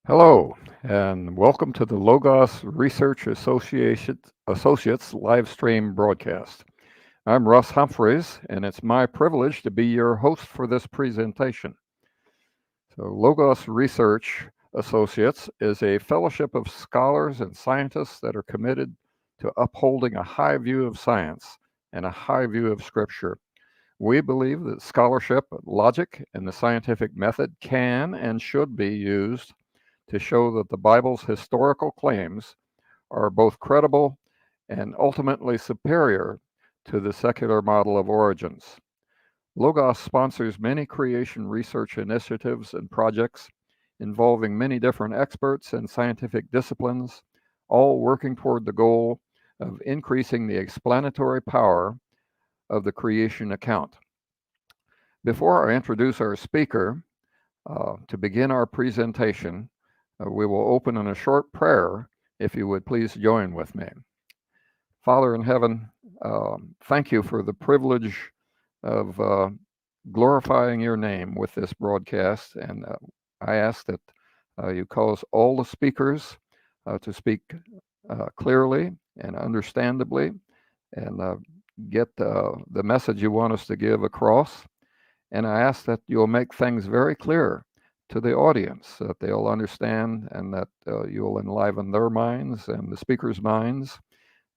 Hello, and welcome to the Logos Research Associates live stream broadcast. I'm Russ Humphreys, and it's my privilege to be your host for this presentation. So, Logos Research Associates is a fellowship of scholars and scientists that are committed to upholding a high view of science and a high view of Scripture. We believe that scholarship, logic, and the scientific method can and should be used to show that the Bible's historical claims are both credible and ultimately superior to the secular model of origins. Logos sponsors many creation research initiatives and projects involving many different experts and scientific disciplines, all working toward the goal of increasing the explanatory power of the creation account. Before I introduce our speaker, to begin our presentation, we will open in a short prayer, if you would please join with me. Father in heaven, thank you for the privilege of glorifying your name with this broadcast, and I ask that you cause all the speakers to speak clearly and understandably and get the message you want us to give across. And I ask that you'll make things very clear to the audience, that they'll understand and that you'll enliven their minds and the speakers' minds.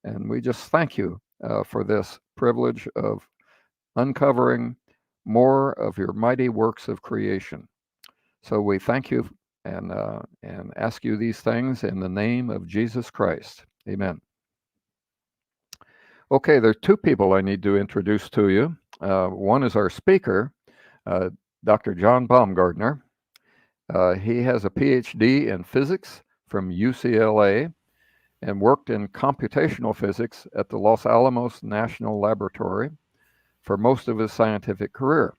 And we just thank you for this privilege of uncovering more of your mighty works of creation. So we thank you and ask you these things in the name of Jesus Christ. Amen. Okay, there are two people I need to introduce to you. One is our speaker, Dr. John Baumgardner. He has a PhD in physics from UCLA and worked in computational physics at the Los Alamos National Laboratory for most of his scientific career.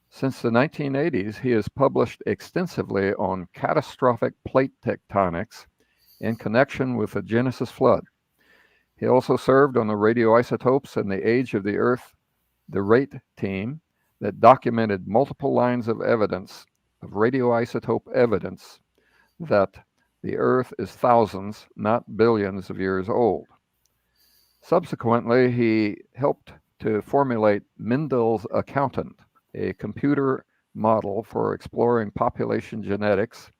Since the 1980s, he has published extensively on catastrophic plate tectonics in connection with the Genesis flood. He also served on the Radioisotopes and the Age of the Earth, the RATE team, that documented multiple lines of evidence, of radioisotope evidence, that the Earth is thousands, not billions of years old. Subsequently, he helped to formulate Mendel's accountant, a computer model for exploring population genetics,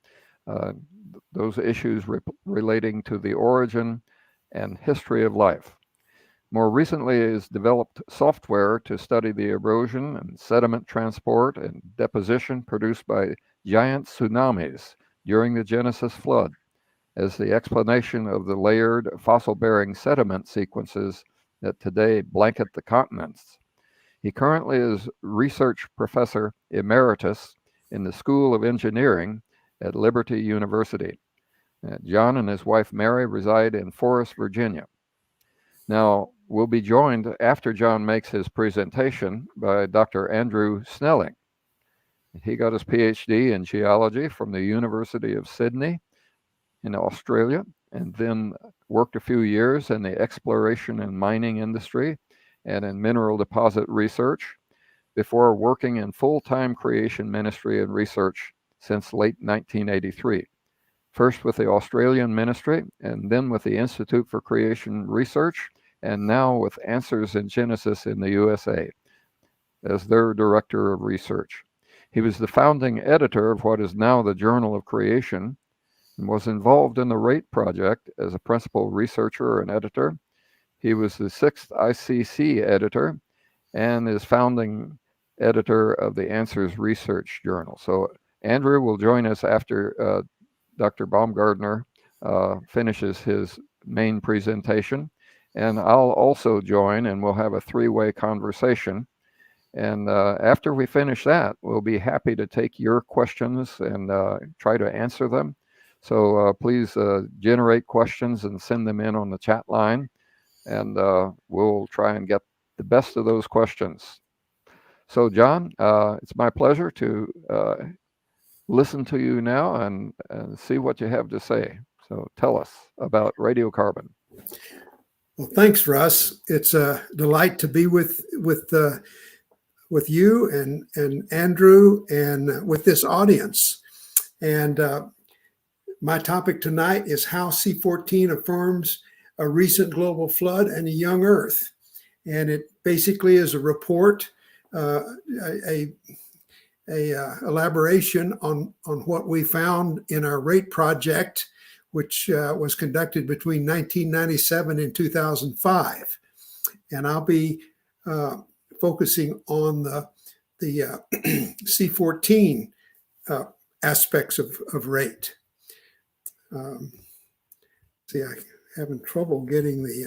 uh, those issues relating to the origin and history of life. More recently, he has developed software to study the erosion and sediment transport and deposition produced by giant tsunamis during the Genesis flood as the explanation of the layered fossil-bearing sediment sequences that today blanket the continents. He currently is research professor emeritus in the School of Engineering at Liberty University. John and his wife Mary reside in Forest, Virginia. Now, we'll be joined after John makes his presentation by Dr. Andrew Snelling. He got his PhD in geology from the University of Sydney in Australia, and then worked a few years in the exploration and mining industry and in mineral deposit research before working in full-time creation ministry and research since late 1983. First with the Australian ministry, and then with the Institute for Creation Research, and now with Answers in Genesis in the USA as their director of research. He was the founding editor of what is now the Journal of Creation and was involved in the RATE project as a principal researcher and editor. He was the 6th ICC editor and is founding editor of the Answers Research Journal. So Andrew will join us after Dr. Baumgardner finishes his main presentation. And I'll also join, and we'll have a three-way conversation. And after we finish that, we'll be happy to take your questions and try to answer them. So please generate questions and send them in on the chat line, and we'll try and get the best of those questions. So John, it's my pleasure to listen to you now and see what you have to say. So tell us about radiocarbon. Well, thanks, Russ. It's a delight to be with you and Andrew and with this audience. And My topic tonight is how C-14 affirms a recent global flood and a young Earth. And it basically is a report, a elaboration on what we found in our rate project, which was conducted between 1997 and 2005. And I'll be focusing on the C-14 aspects of rate. See, I'm having trouble getting the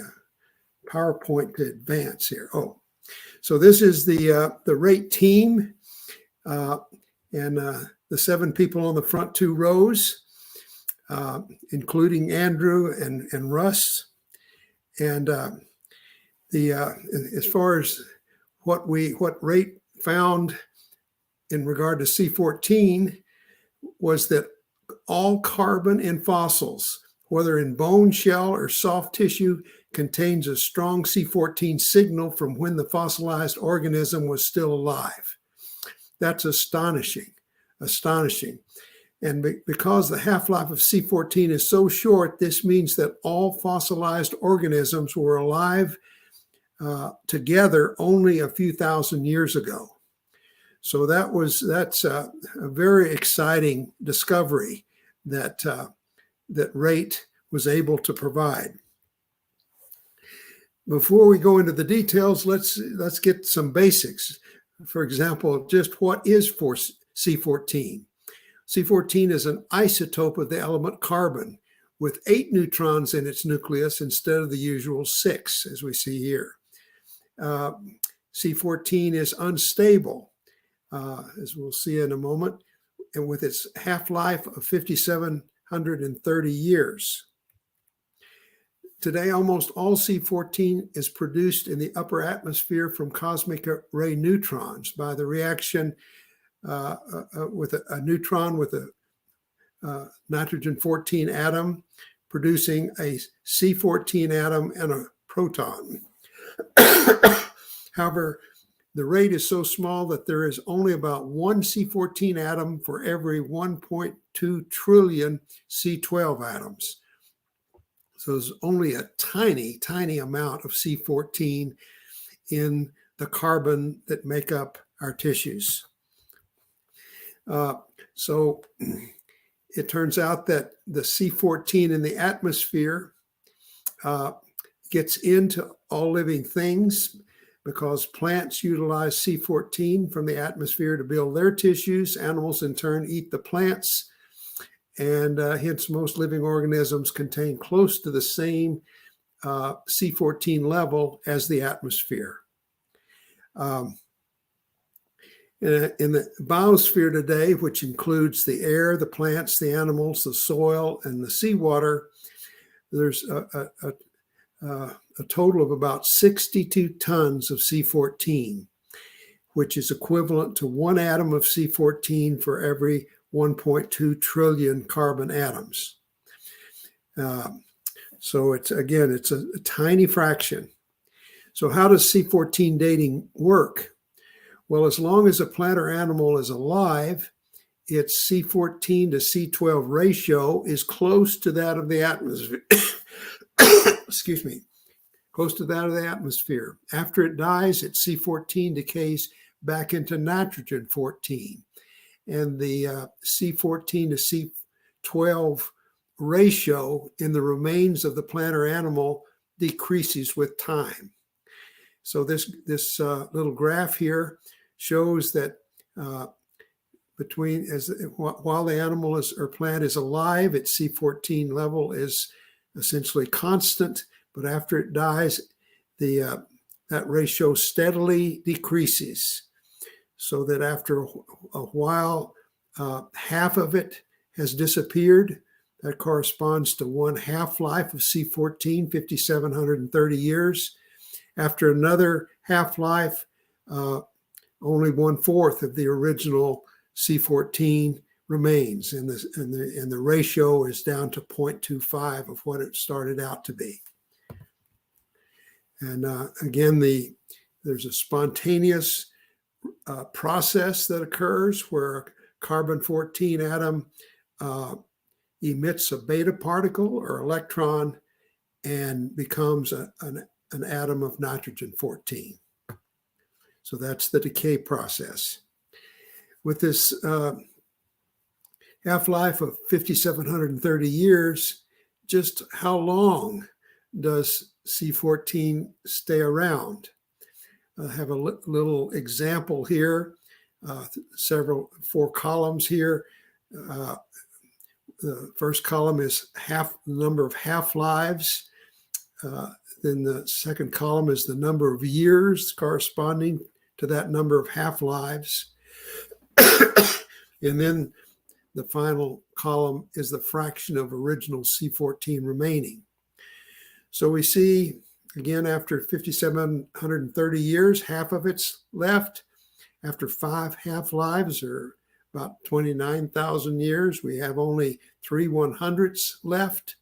PowerPoint to advance here. Oh, so this is the rate team and the 7 people on the front 2 rows, including Andrew and Russ. And as far as what rate found in regard to C-14 was that all carbon in fossils, whether in bone, shell, or soft tissue, contains a strong C-14 signal from when the fossilized organism was still alive. That's astonishing. And because the half-life of C-14 is so short, this means that all fossilized organisms were alive together only a few thousand years ago. So that's a very exciting discovery that rate was able to provide. Before we go into the details, let's get some basics. For example, just what is C-14? C-14 is an isotope of the element carbon with 8 neutrons in its nucleus instead of the usual 6, as we see here. C-14 is unstable, as we'll see in a moment, and with its half-life of 5,730 years. Today, almost all C-14 is produced in the upper atmosphere from cosmic ray neutrons by the reaction with a neutron with a nitrogen-14 atom, producing a C-14 atom and a proton. However, the rate is so small that there is only about 1 C-14 atom for every 1.2 trillion C-12 atoms. So there's only a tiny, tiny amount of C-14 in the carbon that make up our tissues. So it turns out that the C-14 in the atmosphere gets into all living things because plants utilize C-14 from the atmosphere to build their tissues. Animals in turn eat the plants, and hence most living organisms contain close to the same C-14 level as the atmosphere. In the biosphere today, which includes the air, the plants, the animals, the soil, and the seawater, there's a total of about 62 tons of C-14, which is equivalent to 1 atom of C-14 for every 1.2 trillion carbon atoms. So it's a tiny fraction. So how does C-14 dating work? Well, as long as a plant or animal is alive, its C-14 to C-12 ratio is close to that of the atmosphere. Excuse me. Close to that of the atmosphere. After it dies, its C-14 decays back into nitrogen-14. And the C-14 to C-12 ratio in the remains of the plant or animal decreases with time. So this little graph here shows that while the animal or plant is alive, its C-14 level is essentially constant, but after it dies, that ratio steadily decreases, so that after a while, half of it has disappeared. That corresponds to 1 half-life of C-14, 5,730 years. After another half-life, only 1/4 of the original C-14 remains, and the ratio is down to 0.25 of what it started out to be. And again, there's a spontaneous process that occurs where a carbon-14 atom emits a beta particle or electron and becomes an atom of nitrogen-14. So that's the decay process. With this half-life of 5,730 years, just how long does C-14 stay around? I have a little example here, 4 columns here. The first column is the number of half-lives. Then the second column is the number of years corresponding to that number of half-lives. And then the final column is the fraction of original C-14 remaining. So we see, again, after 5,730 years, half of it's left. After 5 half-lives, or about 29,000 years, we have only 3 100ths left.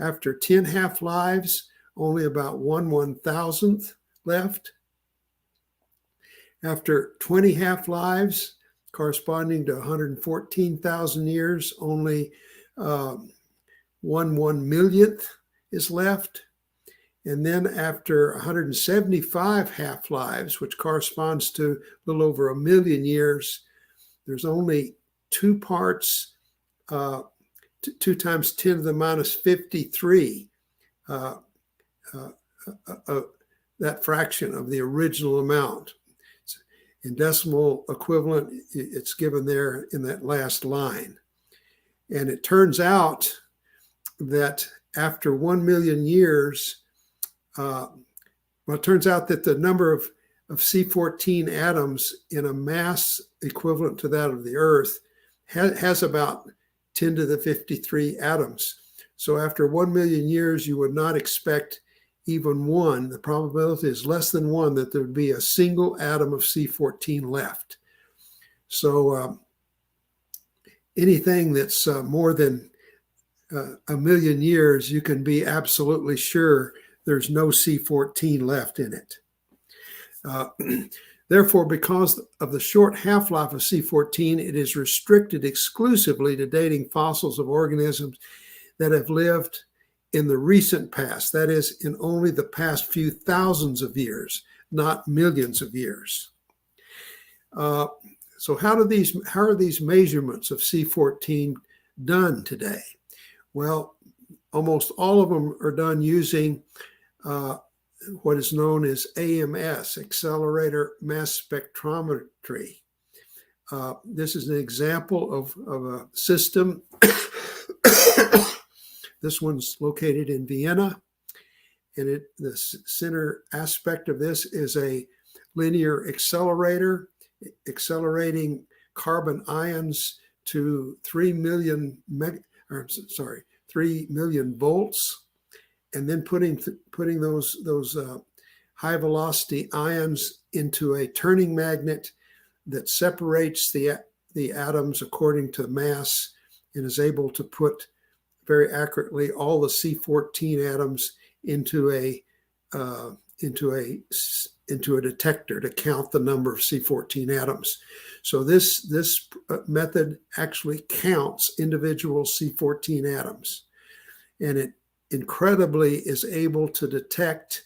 After 10 half-lives, only about 1 1,000th left. After 20 half-lives, corresponding to 114,000 years, only 1 1,000,000th is left. And then after 175 half-lives, which corresponds to a little over 1 million years, there's only 2 parts, 2 times 10 to the minus 53, that fraction of the original amount. In decimal equivalent, it's given there in that last line. And it turns out that after 1 million years, it turns out that the number of C-14 atoms in a mass equivalent to that of the Earth has about 10 to the 53 atoms. So after 1 million years, you would not expect even one. The probability is less than 1 that there would be a single atom of C-14 left. So anything that's more than 1 million years, you can be absolutely sure there's no C-14 left in it. Therefore, because of the short half-life of C-14, it is restricted exclusively to dating fossils of organisms that have lived in the recent past, that is, in only the past few thousands of years, not millions of years. So how are these measurements of C-14 done today? Well, almost all of them are done using what is known as AMS, Accelerator Mass Spectrometry. This is an example of a system. This one's located in Vienna, and the center aspect of this is a linear accelerator accelerating carbon ions to 3 million volts, and then putting those high velocity ions into a turning magnet that separates the atoms according to mass and is able to put very accurately all the C-14 atoms into a detector to count the number of C-14 atoms. So this method actually counts individual C-14 atoms, and it incredibly is able to detect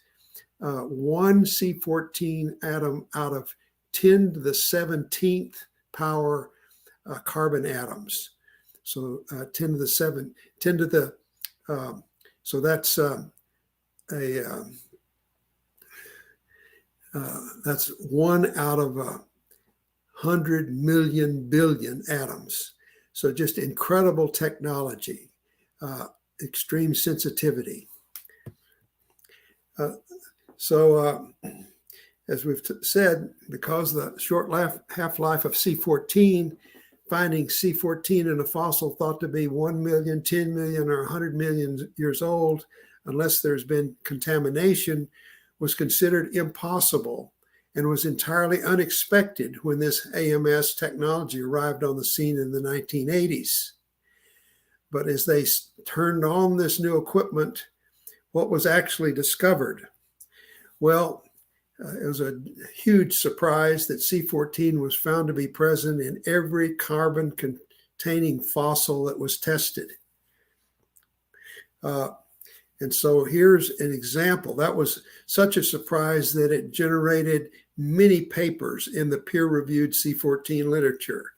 1 C-14 atom out of 10 to the 17th power carbon atoms. So 10 to the, so that's that's 1 out of 100 million billion atoms. So just incredible technology, extreme sensitivity. As we've said, because the short half-life of C-14, finding C-14 in a fossil thought to be 1 million, 10 million, or 100 million years old, unless there's been contamination, was considered impossible and was entirely unexpected when this AMS technology arrived on the scene in the 1980s. But as they turned on this new equipment, what was actually discovered? Well, it was a huge surprise that C-14 was found to be present in every carbon-containing fossil that was tested. And so here's an example. That was such a surprise that it generated many papers in the peer-reviewed C-14 literature.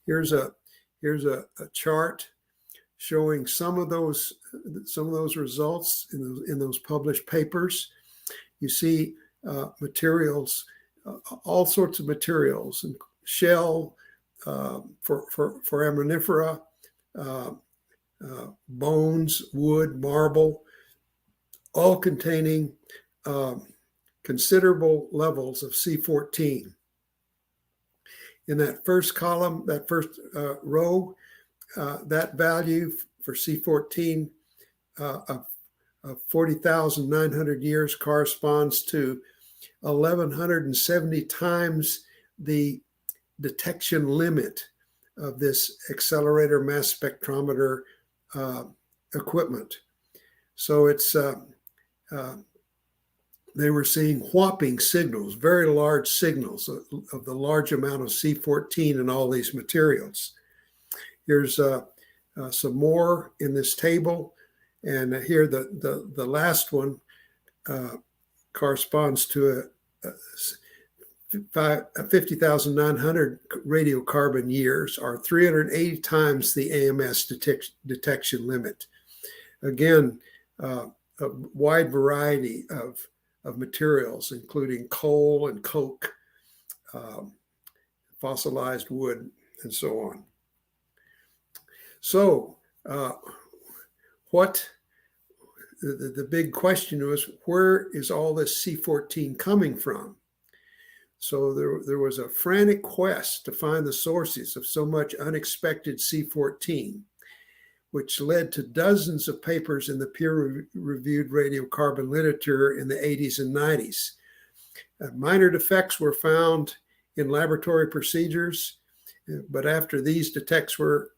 Here's a chart showing some of those results in those published papers. You see materials, all sorts of materials, and shell for foraminifera, bones, wood, marble, all containing considerable levels of C-14. In that first column, that first row, that value for C-14 of 40,900 years corresponds to 1,170 times the detection limit of this accelerator mass spectrometer equipment. So it's they were seeing whopping signals, very large signals of the large amount of C-14 in all these materials. Here's some more in this table, and here the last one corresponds to a 50,900 radiocarbon years, or 380 times the AMS detection limit. Again, a wide variety of materials, including coal and coke, fossilized wood, and so on. So the big question was, where is all this C-14 coming from? So there was a frantic quest to find the sources of so much unexpected C-14, which led to dozens of papers in the peer-reviewed radiocarbon literature in the 80s and 90s. Minor defects were found in laboratory procedures, but after these defects were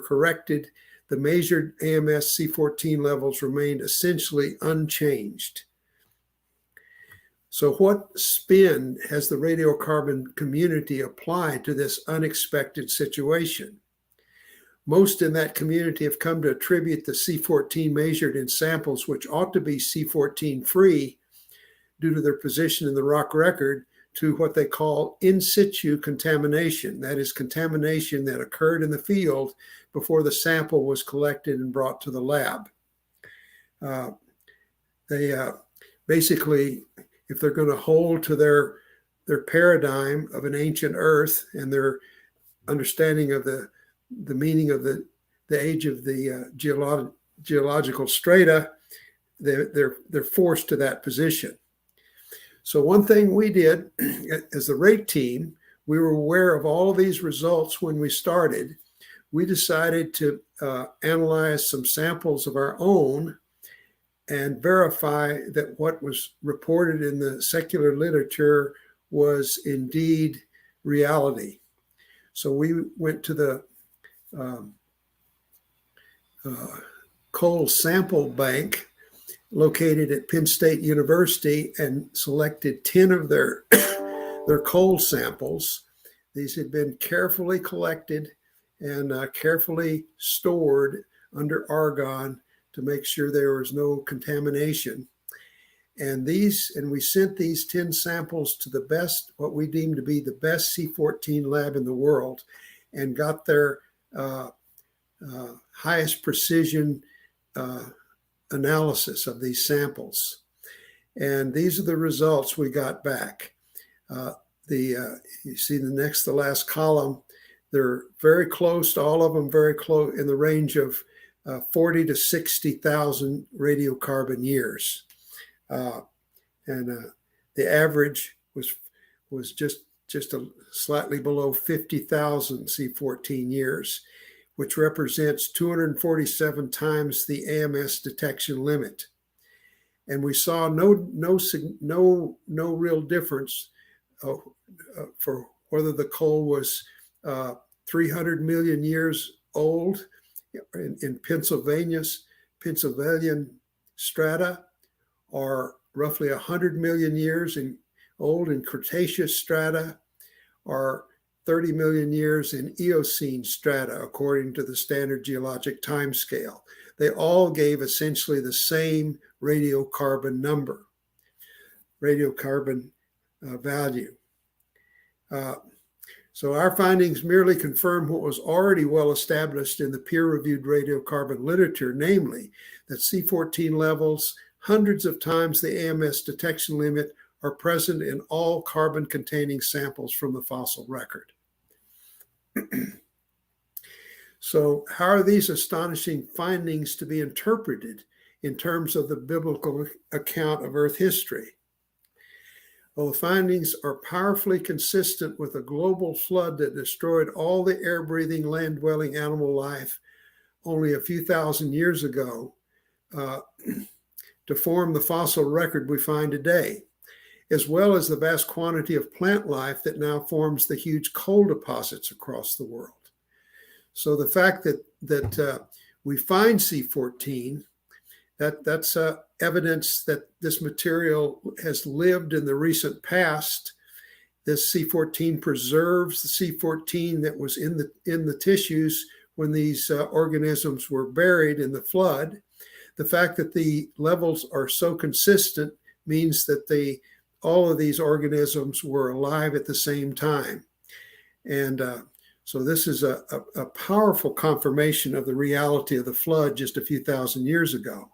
corrected, the measured AMS C-14 levels remained essentially unchanged. So what spin has the radiocarbon community applied to this unexpected situation? Most in that community have come to attribute the C-14 measured in samples which ought to be C-14 free due to their position in the rock record to what they call in situ contamination. That is, contamination that occurred in the field before the sample was collected and brought to the lab. Basically, if they're going to hold to their paradigm of an ancient Earth and their understanding of the meaning of the age of the geological strata, they're forced to that position. So one thing we did as the rate team, we were aware of all of these results when we started. We decided to analyze some samples of our own and verify that what was reported in the secular literature was indeed reality. So we went to the coal sample bank located at Penn State University and selected 10 of their coal samples. These had been carefully collected and carefully stored under argon to make sure there was no contamination. And we sent these 10 samples to the best, what we deemed to be the best C-14 lab in the world, and got their highest precision analysis of these samples. And these are the results we got back. You see the last column, they're very close to all of them, very close in the range of 40 to 60,000 radiocarbon years. And the average was just slightly below 50,000 C-14 years, which represents 247 times the AMS detection limit. And we saw no real difference for whether the coal was 300 million years old in Pennsylvanian strata, or roughly 100 million years old in Cretaceous strata, or 30 million years in Eocene strata, according to the standard geologic time scale. They all gave essentially the same radiocarbon number, radiocarbon value. So our findings merely confirm what was already well established in the peer-reviewed radiocarbon literature, namely that C-14 levels hundreds of times the AMS detection limit are present in all carbon-containing samples from the fossil record. So how are these astonishing findings to be interpreted in terms of the biblical account of Earth history? Well, the findings are powerfully consistent with a global flood that destroyed all the air-breathing, land-dwelling animal life only a few thousand years ago to form the fossil record we find today, as well as the vast quantity of plant life that now forms the huge coal deposits across the world. So the fact that we find C-14, that's evidence that this material has lived in the recent past. This C-14 preserves the C-14 that was in the tissues when these organisms were buried in the flood. The fact that the levels are so consistent means that all of these organisms were alive at the same time. And so this is a powerful confirmation of the reality of the flood just a few thousand years ago.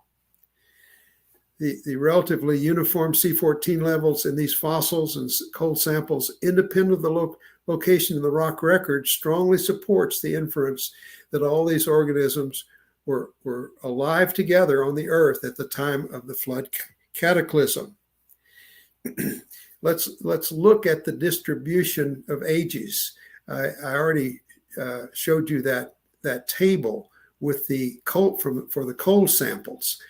The relatively uniform C-14 levels in these fossils and coal samples, independent of the location of the rock record, strongly supports the inference that all these organisms were alive together on the Earth at the time of the flood cataclysm. Let's look at the distribution of ages. I already showed you that table with the coal for the coal samples,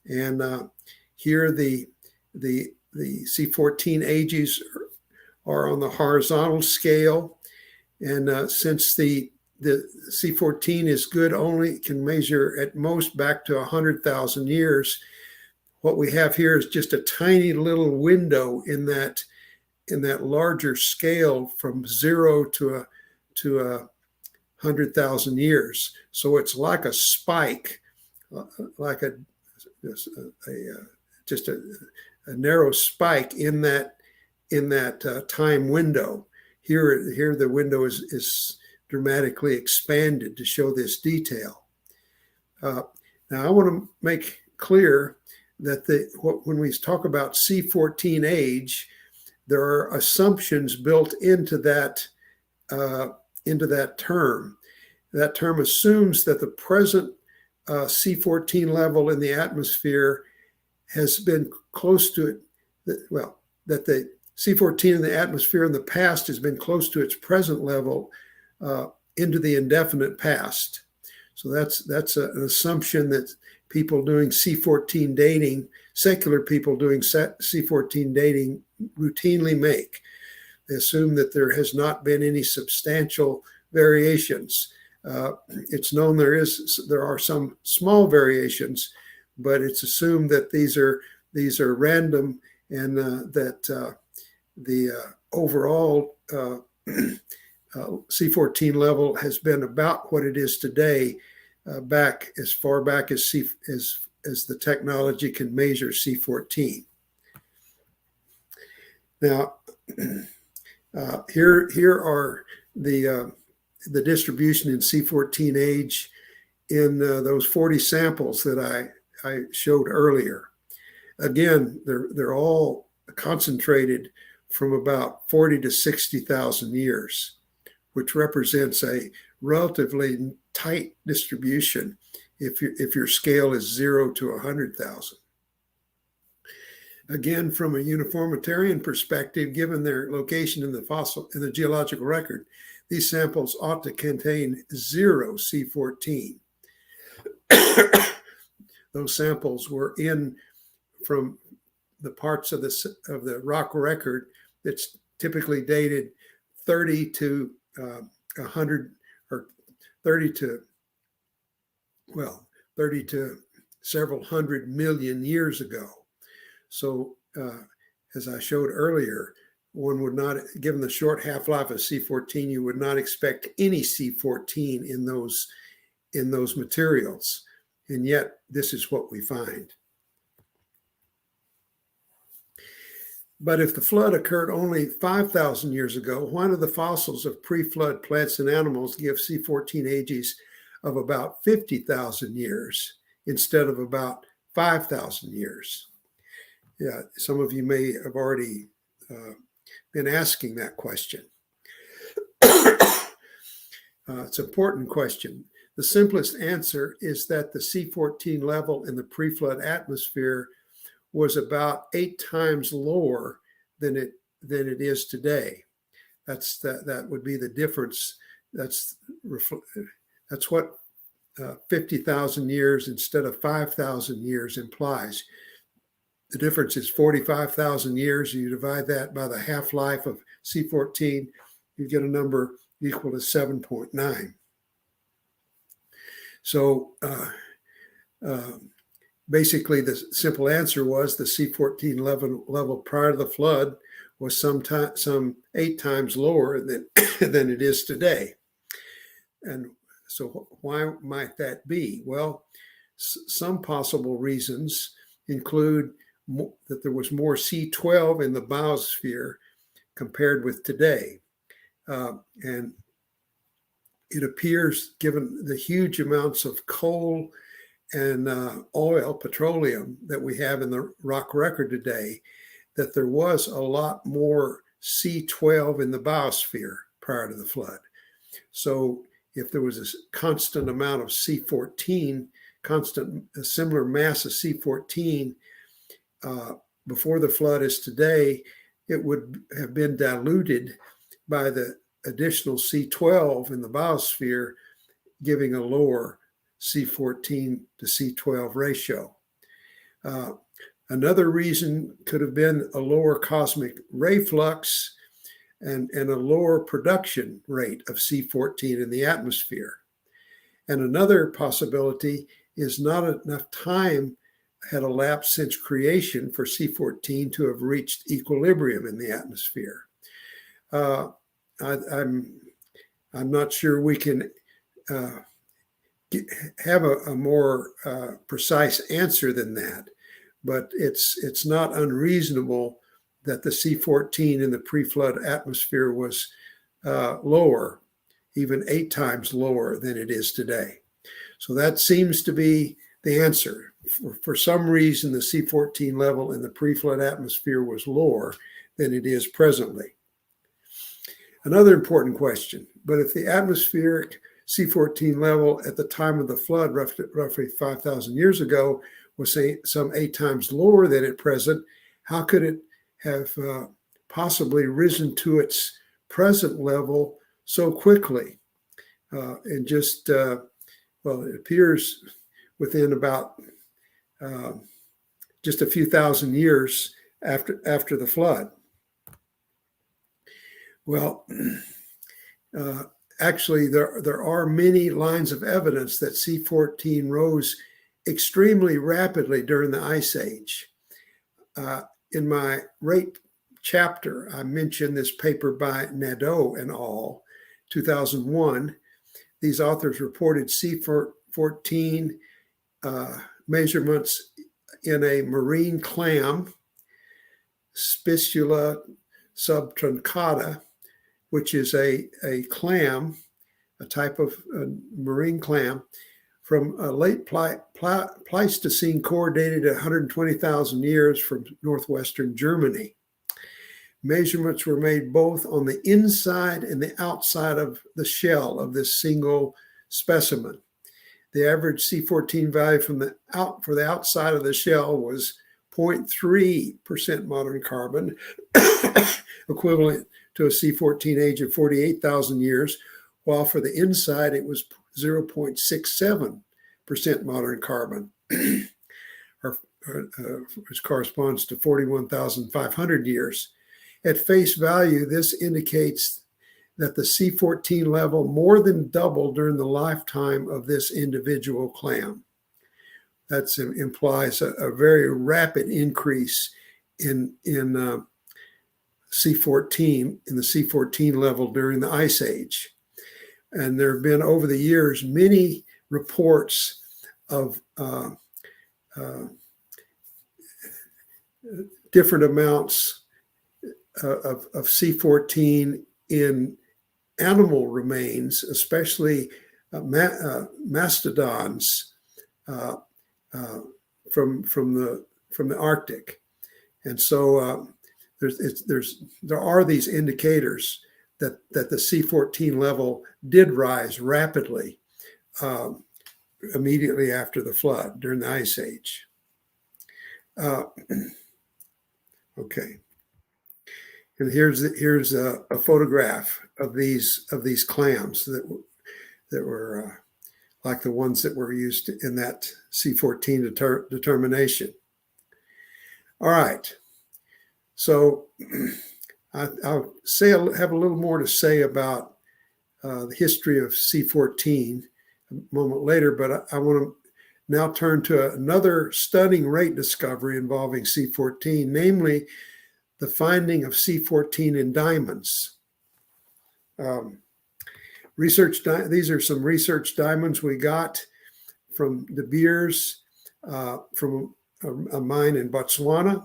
and here the C-14 ages are on the horizontal scale, and since the C-14 is good, only can measure at most back to 100,000 years. What we have here is just a tiny little window in that larger scale from 0 to 100,000 years. So it's like a spike, like just a narrow spike in that time window. Here the window is dramatically expanded to show this detail. Now I want to make clear that when we talk about C-14 age, there are assumptions built into that term. That term assumes that the present C-14 level in the atmosphere has been close to it. Well, that the C-14 in the atmosphere in the past has been close to its present level into the indefinite past. So that's an assumption that people doing C-14 dating, secular people doing C-14 dating, routinely make. They assume that there has not been any substantial variations. It's known there are some small variations, but it's assumed that these are random, and that the overall C-14 level has been about what it is today, back as far back as the technology can measure C-14. Now, here are the distribution in C-14 age in those 40 samples that I showed earlier. Again, they're all concentrated from about 40 to 60,000 years, which represents a relatively tight distribution if your scale is 0 to 100,000. Again, from a uniformitarian perspective, given their location in the geological record, these samples ought to contain 0 C-14. Those samples were in from the parts of the rock record that's typically dated 30 to 100, or 30 to several hundred million years ago. So as I showed earlier, one would not, given the short half-life of C-14, you would not expect any C-14 in those materials. And yet, this is what we find. But if the flood occurred only 5,000 years ago, why do the fossils of pre-flood plants and animals give C-14 ages of about 50,000 years instead of about 5,000 years? Yeah, some of you may have already been asking that question. It's an important question. The simplest answer is that the C-14 level in the pre-flood atmosphere was about 8 times lower than it is today. That would be the difference. That's what 50,000 years instead of 5,000 years implies. The difference is 45,000 years. You divide that by the half-life of C-14, you get a number equal to 7.9. So basically, the simple answer was the C-14 level prior to the flood was some 8 times lower than it is today. And so why might that be? Well, some possible reasons include that there was more C-12 in the biosphere compared with today. And it appears, given the huge amounts of coal and oil, petroleum that we have in the rock record today, that there was a lot more C-12 in the biosphere prior to the flood. So if there was a constant amount of C-14, a similar mass of C-14 before the flood as today, it would have been diluted by the additional C-12 in the biosphere, giving a lower C-14 to C-12 ratio. Another reason could have been a lower cosmic ray flux and a lower production rate of C-14 in the atmosphere. And another possibility is not enough time had elapsed since creation for C-14 to have reached equilibrium in the atmosphere. I'm not sure we can have a more precise answer than that, but it's not unreasonable that the C-14 in the pre-flood atmosphere was lower, even 8 times lower than it is today. So that seems to be the answer. For some reason, the C-14 level in the pre-flood atmosphere was lower than it is presently. Another important question, but if the atmospheric C-14 level at the time of the flood, roughly 5,000 years ago, was some 8 times lower than at present, how could it have possibly risen to its present level so quickly? And just, well, it appears within about just a few thousand years after the flood. Well, actually, there are many lines of evidence that C-14 rose extremely rapidly during the Ice Age. In my rate chapter, I mentioned this paper by Nadeau et al., 2001. These authors reported C-14 measurements in a marine clam, Spicula subtruncata, which is a clam, a type of marine clam, from a late Pleistocene core dated at 120,000 years from northwestern Germany. Measurements were made both on the inside and the outside of the shell of this single specimen. The average C-14 value for the outside of the shell was 0.3% modern carbon, equivalent to a C-14 age of 48,000 years, while for the inside it was 0.67% modern carbon, which corresponds to 41,500 years. At face value, this indicates that the C-14 level more than doubled during the lifetime of this individual clam. That implies a very rapid increase in C-14 in the C-14 level during the Ice Age. And there have been over the years many reports of different amounts of C-14 in animal remains, especially mastodons from the Arctic. And so there are these indicators that the C-14 level did rise rapidly immediately after the flood during the Ice Age. Okay, and here's a photograph of these clams that were like the ones that were used in that C-14 determination. All right, so I'll have a little more to say about the history of C-14 a moment later, but I want to now turn to another stunning rate discovery involving C-14, namely the finding of C-14 in diamonds. These are some research diamonds we got from De Beers from a mine in Botswana,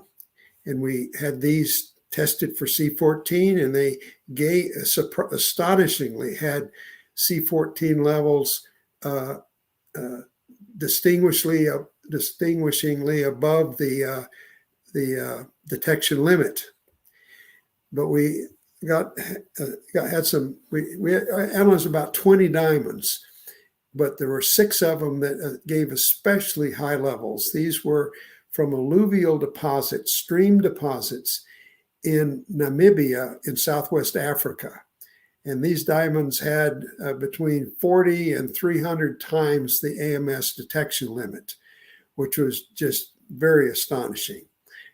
and we had these tested for C-14, and they astonishingly had C-14 levels distinguishingly above the detection limit. But we we analyzed about 20 diamonds, but there were 6 of them that gave especially high levels. These were from alluvial deposits, stream deposits in Namibia in Southwest Africa. And these diamonds had between 40 and 300 times the AMS detection limit, which was just very astonishing.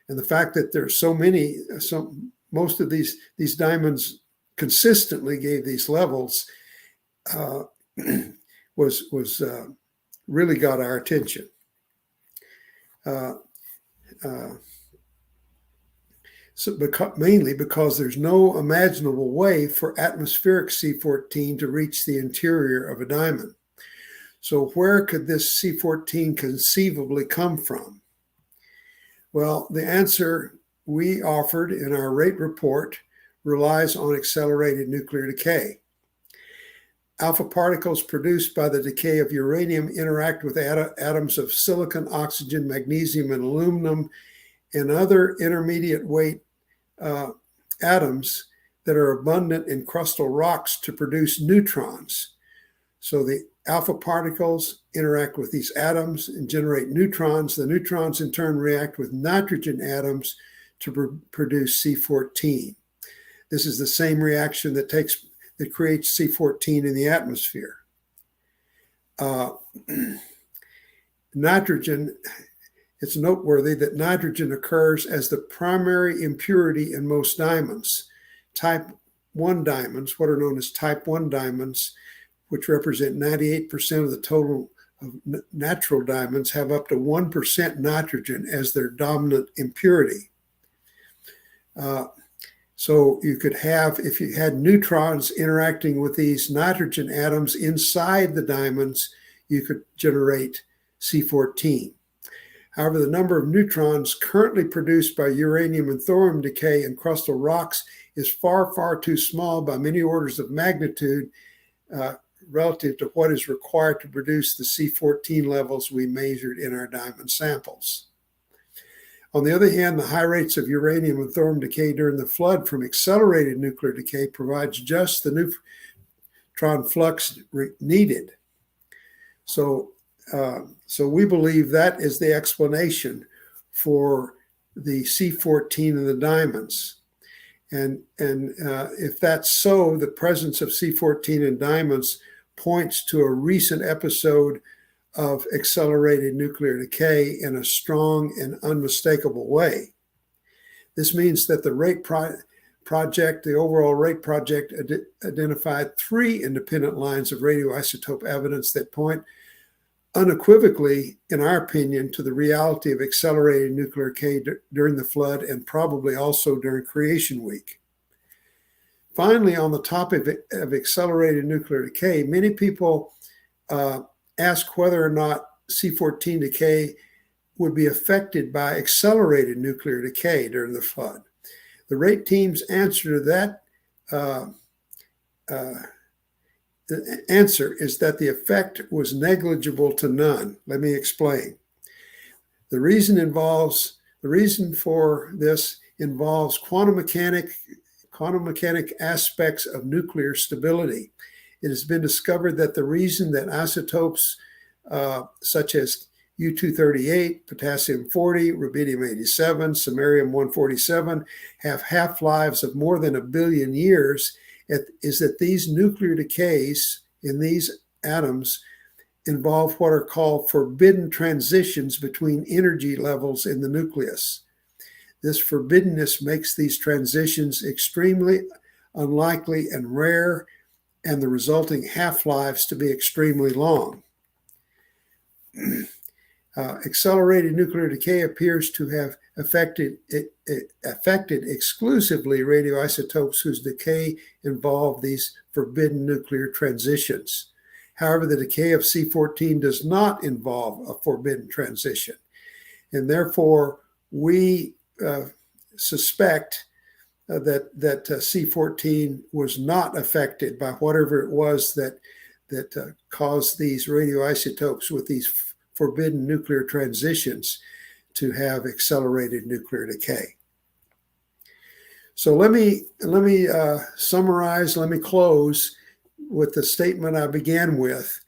And the fact that there's so many, most of these diamonds consistently gave these levels was really got our attention. Mainly because there's no imaginable way for atmospheric C-14 to reach the interior of a diamond. So where could this C-14 conceivably come from? Well, the answer we offered in our rate report relies on accelerated nuclear decay. Alpha particles produced by the decay of uranium interact with atoms of silicon, oxygen, magnesium, and aluminum, and other intermediate weight atoms that are abundant in crustal rocks to produce neutrons. So the alpha particles interact with these atoms and generate neutrons. The neutrons in turn react with nitrogen atoms to produce C-14. This is the same reaction that creates C-14 in the atmosphere. Nitrogen, it's noteworthy that nitrogen occurs as the primary impurity in most diamonds. Type 1 diamonds, what are known as type 1 diamonds, which represent 98% of the total of natural diamonds, have up to 1% nitrogen as their dominant impurity. So you could have, if you had neutrons interacting with these nitrogen atoms inside the diamonds, you could generate C-14. However, the number of neutrons currently produced by uranium and thorium decay in crustal rocks is far, far too small by many orders of magnitude relative to what is required to produce the C-14 levels we measured in our diamond samples. On the other hand, the high rates of uranium and thorium decay during the flood from accelerated nuclear decay provides just the neutron flux needed. So we believe that is the explanation for the C-14 in the diamonds. And if that's so, the presence of C-14 in diamonds points to a recent episode of accelerated nuclear decay in a strong and unmistakable way. This means that the rate project, the overall rate project, identified 3 independent lines of radioisotope evidence that point unequivocally, in our opinion, to the reality of accelerated nuclear decay during the flood and probably also during creation week. finally, on the topic of accelerated nuclear decay, many people ask whether or not C-14 decay would be affected by accelerated nuclear decay during the flood. The rate team's answer to that the answer is that the effect was negligible to none. Let me explain. The reason for this involves quantum mechanic aspects of nuclear stability. It has been discovered that the reason that isotopes such as U-238, potassium-40, rubidium-87, samarium-147 have half-lives of more than 1 billion years is that these nuclear decays in these atoms involve what are called forbidden transitions between energy levels in the nucleus. This forbiddenness makes these transitions extremely unlikely and rare, and the resulting half-lives to be extremely long. Accelerated nuclear decay appears to have affected exclusively radioisotopes whose decay involved these forbidden nuclear transitions. However, the decay of C-14 does not involve a forbidden transition, and therefore we suspect that C-14 was not affected by whatever it was that caused these radioisotopes with these forbidden nuclear transitions to have accelerated nuclear decay. So let me summarize, let me close with the statement I began with,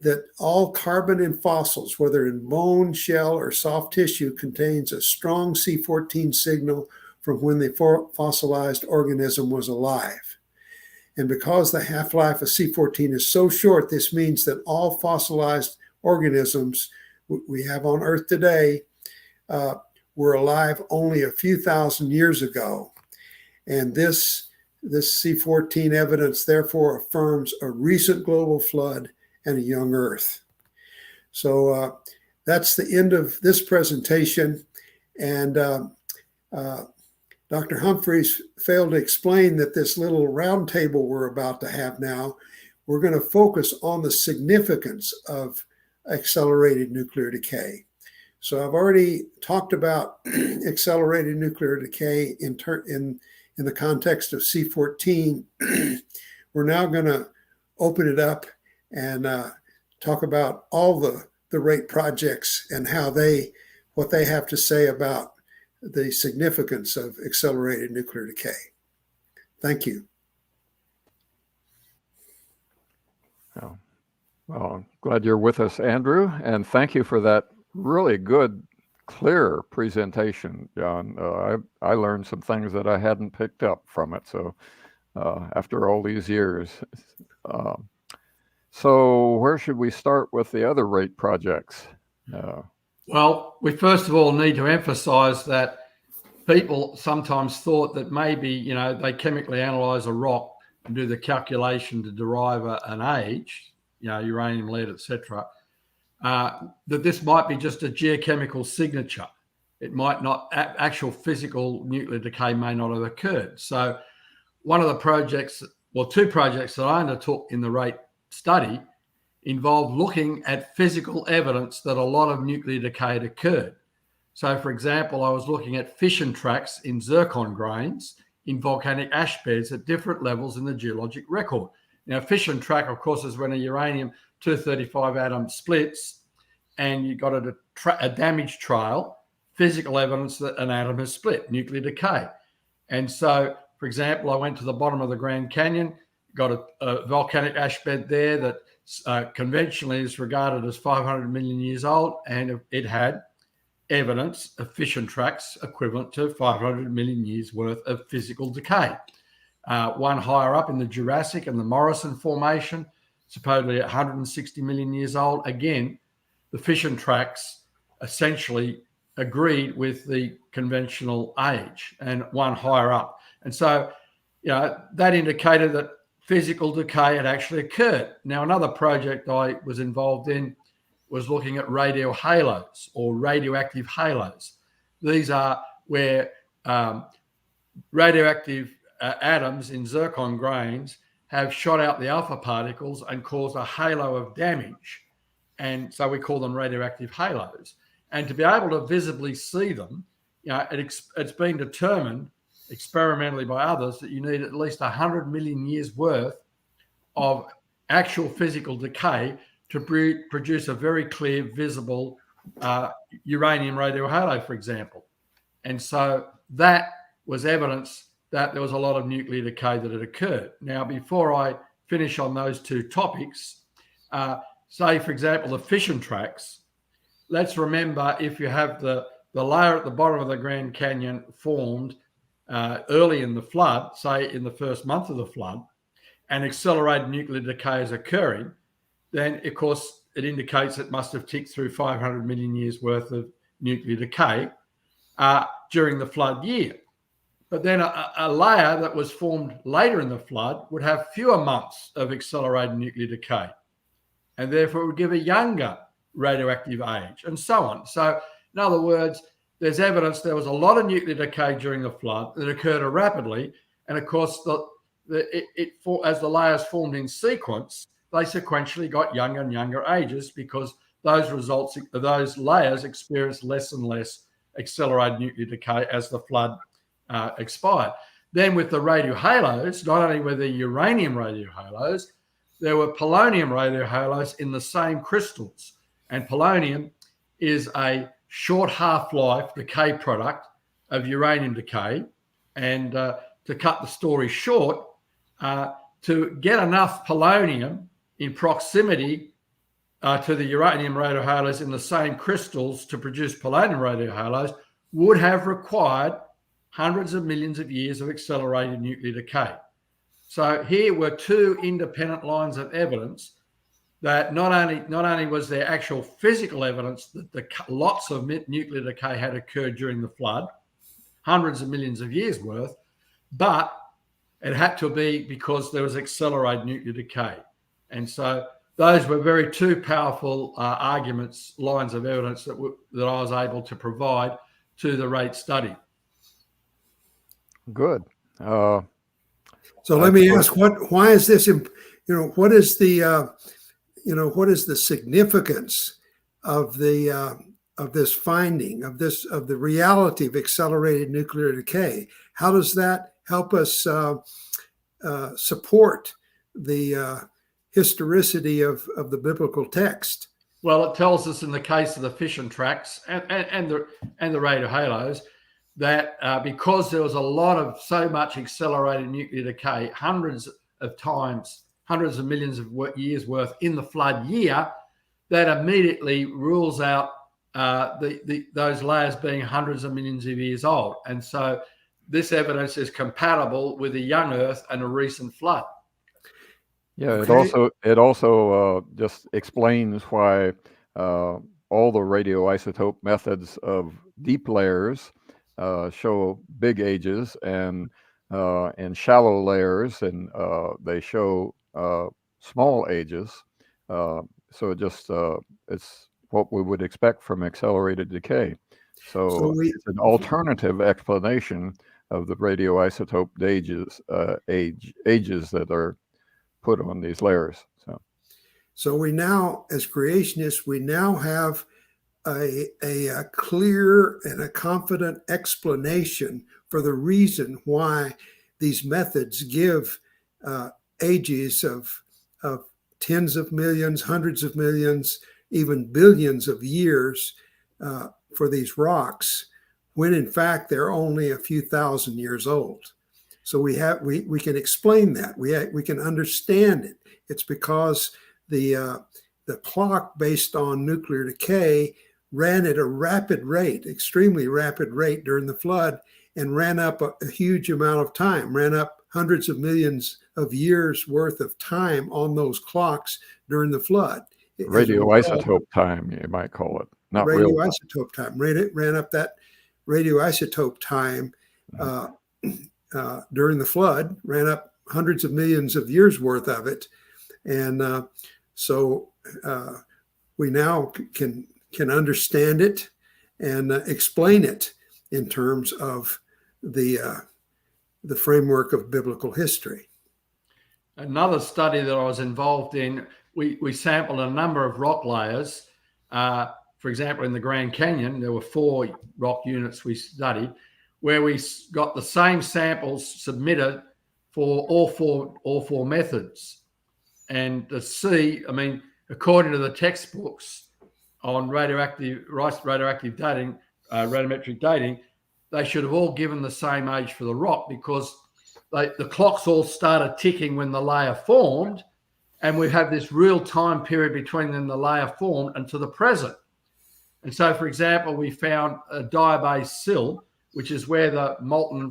that all carbon in fossils, whether in bone, shell, or soft tissue, contains a strong C-14 signal from when the fossilized organism was alive. And because the half-life of C-14 is so short, this means that all fossilized organisms we have on Earth today were alive only a few thousand years ago. And this C-14 evidence therefore affirms a recent global flood and a young Earth. So that's the end of this presentation. And Dr. Humphreys failed to explain that this little round table we're about to have now, we're going to focus on the significance of accelerated nuclear decay. So I've already talked about accelerated nuclear decay in the context of C-14. We're now going to open it up and talk about all the rate projects and what they have to say about the significance of accelerated nuclear decay. Thank you. Oh, well, I'm glad you're with us, Andrew, and thank you for that really good, clear presentation, John. I learned some things that I hadn't picked up from it, so after all these years. So where should we start with the other rate projects? Well, we first of all need to emphasize that people sometimes thought that maybe, they chemically analyze a rock and do the calculation to derive an age, uranium, lead, etc., that this might be just a geochemical signature. It might not, actual physical nuclear decay may not have occurred. So one of the projects, two projects that I undertook in the rate study involved looking at physical evidence that a lot of nuclear decay had occurred. So, for example, I was looking at fission tracks in zircon grains in volcanic ash beds at different levels in the geologic record. Now, fission track, of course, is when a uranium-235 atom splits and you've got a damage trail, physical evidence that an atom has split, nuclear decay. And so, for example, I went to the bottom of the Grand Canyon, got a volcanic ash bed there that conventionally is regarded as 500 million years old, and it had evidence of fission tracks equivalent to 500 million years worth of physical decay. One higher up in the Jurassic and the Morrison Formation, supposedly 160 million years old. Again, the fission tracks essentially agreed with the conventional age, and one higher up. And so, that indicated that physical decay had actually occurred. Now, another project I was involved in was looking at radio halos or radioactive halos. These are where radioactive atoms in zircon grains have shot out the alpha particles and caused a halo of damage. And so we call them radioactive halos. And to be able to visibly see them, it's been determined experimentally by others that you need at least 100 million years worth of actual physical decay to produce a very clear, visible uranium radiohalo, for example. And so that was evidence that there was a lot of nuclear decay that had occurred. Now, before I finish on those two topics, say, for example, the fission tracks, let's remember if you have the layer at the bottom of the Grand Canyon formed early in the flood, say in the first month of the flood, and accelerated nuclear decay is occurring, then, of course, it indicates it must have ticked through 500 million years worth of nuclear decay during the flood year. But then a layer that was formed later in the flood would have fewer months of accelerated nuclear decay, and therefore it would give a younger radioactive age, and so on. So, in other words, there's evidence there was a lot of nuclear decay during the flood that occurred rapidly, and of course, as the layers formed in sequence, they sequentially got younger and younger ages because those layers experienced less and less accelerated nuclear decay as the flood expired. Then with the radiohalos, not only were there uranium radiohalos, there were polonium radiohalos in the same crystals. And polonium is a short half-life decay product of uranium decay. And to cut the story short, to get enough polonium in proximity to the uranium radiohalos in the same crystals to produce polonium radiohalos would have required hundreds of millions of years of accelerated nuclear decay. So here were two independent lines of evidence that not only was there actual physical evidence that lots of nuclear decay had occurred during the flood, hundreds of millions of years worth, but it had to be because there was accelerated nuclear decay. And so those were two powerful lines of evidence that I was able to provide to the rate study. Good. So let me ask, why is this? What is the significance of this finding of the reality of accelerated nuclear decay? How does that help us support the historicity of the biblical text? Well, it tells us in the case of the fission tracks and the radiohalos that because there was so much accelerated nuclear decay, hundreds of millions of years worth in the flood year, that immediately rules out those layers being hundreds of millions of years old. And so this evidence is compatible with a young Earth and a recent flood. Yeah, Okay. it also just explains why all the radioisotope methods of deep layers show big ages, and shallow layers, and they show small ages. So it's what we would expect from accelerated decay. So it's an alternative explanation of the radioisotope ages that are put on these layers. So we now, as creationists, we now have a clear and a confident explanation for the reason why these methods give ages of tens of millions, hundreds of millions, even billions of years for these rocks, when in fact they're only a few thousand years old. So we can explain that. We can understand it. It's because the clock based on nuclear decay ran at a rapid rate, extremely rapid rate during the flood, and ran up a huge amount of time, ran up hundreds of millions of years worth of time on those clocks during the flood. Radioisotope time, you might call it. Not radioisotope time. Ran up that radioisotope time during the flood, ran up hundreds of millions of years worth of it. And so we now can understand it and explain it in terms of the the framework of biblical history. Another study that I was involved in, we sampled a number of rock layers. For example, in the Grand Canyon, there were 4 rock units we studied, where we got the same samples submitted for all four methods. And to see, I mean, according to the textbooks on radioactive dating, radiometric dating, they should have all given the same age for the rock, because the clocks all started ticking when the layer formed, and we have this real time period between when the layer formed and to the present. And so, for example, we found a diabase sill, which is where the molten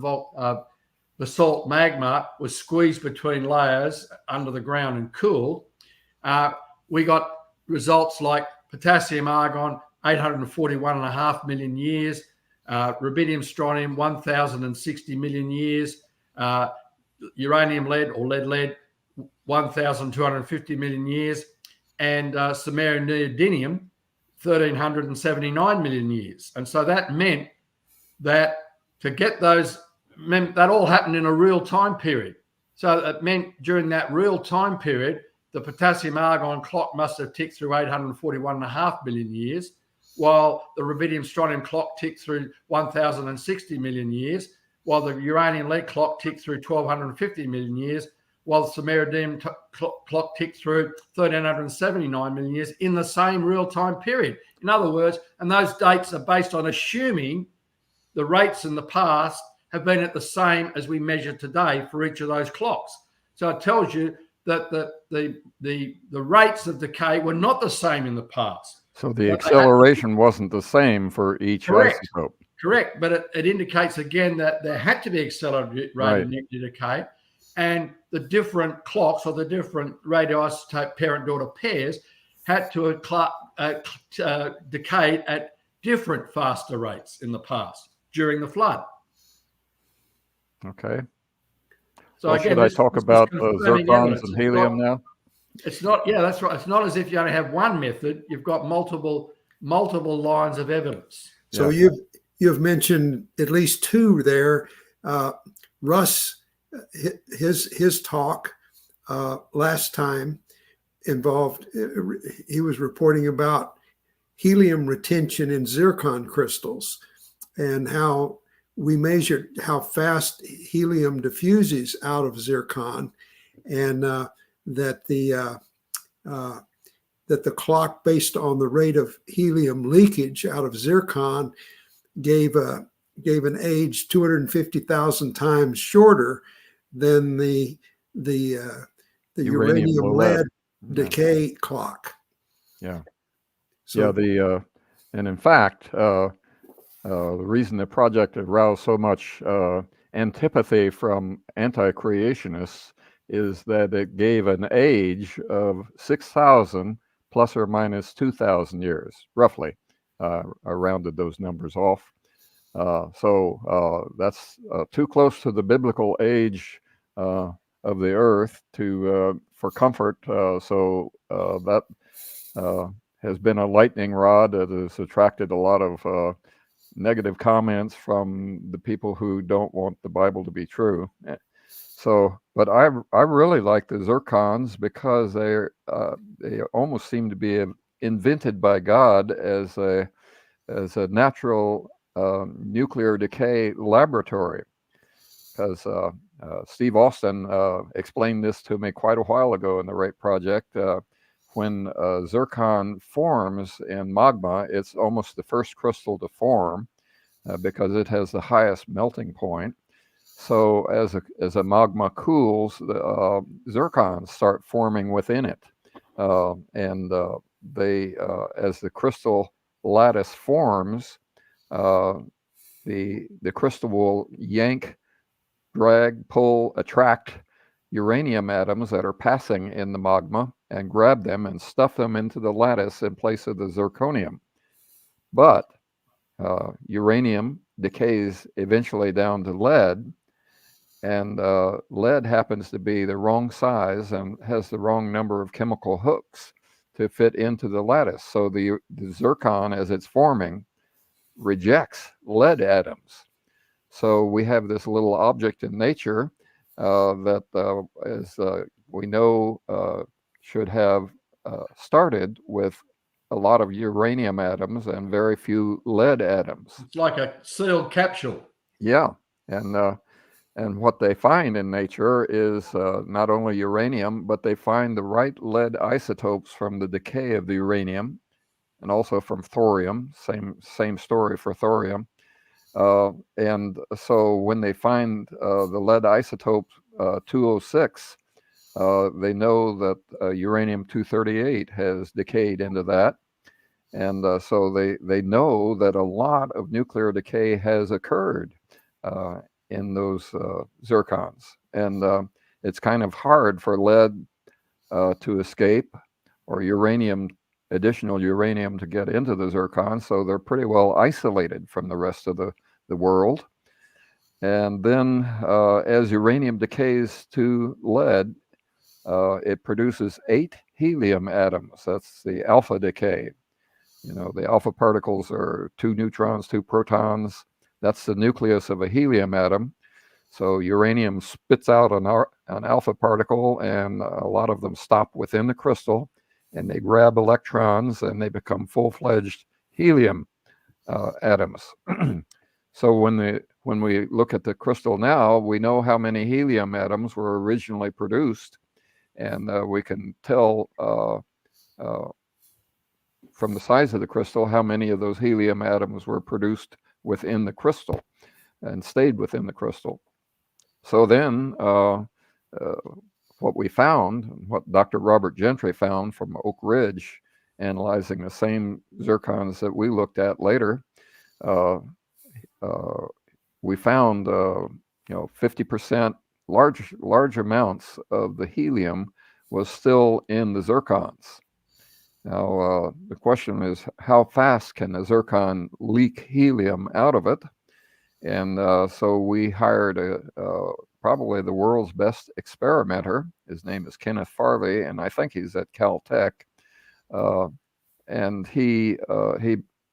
basalt magma was squeezed between layers under the ground and cooled. We got results like potassium argon, 841.5 million years, rubidium strontium, 1,060 million years, uranium lead or lead 1,250 million years, and samarium neodymium 1,379 million years. And so that meant that to get those, that all happened in a real time period. So it meant during that real time period, the potassium argon clock must have ticked through 841.5 million years, while the rubidium strontium clock ticked through 1,060 million years, while the uranium lead clock ticked through 1,250 million years, while the samarium clock ticked through 1,379 million years in the same real-time period. In other words, and those dates are based on assuming the rates in the past have been at the same as we measure today for each of those clocks. So it tells you that the rates of decay were not the same in the past. So the acceleration wasn't the same for each isotope. Correct, but it indicates again that there had to be accelerated nuclear decay, and the different clocks or the different radioisotope parent-daughter pairs had to decay at different faster rates in the past during the flood. Okay. So well, again, should I talk about zircons and helium now? It's not. Yeah, that's right. It's not as if you only have one method. You've got multiple lines of evidence. So you've mentioned at least 2 there. Russ, his talk last time involved, he was reporting about helium retention in zircon crystals and how we measured how fast helium diffuses out of zircon, and that the clock based on the rate of helium leakage out of zircon gave an age 250,000 times shorter than the uranium lead decay clock. Yeah. So, and in fact, the reason the project aroused so much antipathy from anti-creationists is that it gave an age of 6,000 plus or minus 2,000 years, roughly. I rounded those numbers off. So that's too close to the biblical age of the earth for comfort. So that has been a lightning rod that has attracted a lot of negative comments from the people who don't want the Bible to be true. So, but I really like the zircons because they almost seem to be invented by God as a natural nuclear decay laboratory. Because Steve Austin explained this to me quite a while ago in the RAPE project. When zircon forms in magma, it's almost the first crystal to form because it has the highest melting point. So as a magma cools, the zircons start forming within it, and they as the crystal lattice forms, the crystal will yank, drag, pull, attract uranium atoms that are passing in the magma and grab them and stuff them into the lattice in place of the zirconium. But uranium decays eventually down to lead, and lead happens to be the wrong size and has the wrong number of chemical hooks to fit into the lattice. So the zircon, as it's forming, rejects lead atoms. So we have this little object in nature that is, we know should have started with a lot of uranium atoms and very few lead atoms. It's like a sealed capsule. Yeah, and what they find in nature is not only uranium, but they find the right lead isotopes from the decay of the uranium, and also from thorium. Same story for thorium. And so when they find the lead isotope 206, they know that uranium-238 has decayed into that. And so they know that a lot of nuclear decay has occurred in those zircons. And it's kind of hard for lead to escape, or additional uranium to get into the zircon. So they're pretty well isolated from the rest of the world. And then as uranium decays to lead, it produces 8 helium atoms. That's the alpha decay. You know, the alpha particles are 2 neutrons, 2 protons. That's the nucleus of a helium atom. So uranium spits out an alpha particle, and a lot of them stop within the crystal, and they grab electrons, and they become full-fledged helium atoms. So when we look at the crystal now, we know how many helium atoms were originally produced, and we can tell from the size of the crystal how many of those helium atoms were produced within the crystal and stayed within the crystal. So then what we found, what Dr. Robert Gentry found from Oak Ridge, analyzing the same zircons that we looked at later, we found 50% large amounts of the helium was still in the zircons. Now, the question is, how fast can a zircon leak helium out of it? And so we hired probably the world's best experimenter. His name is Kenneth Farley, and I think he's at Caltech. And he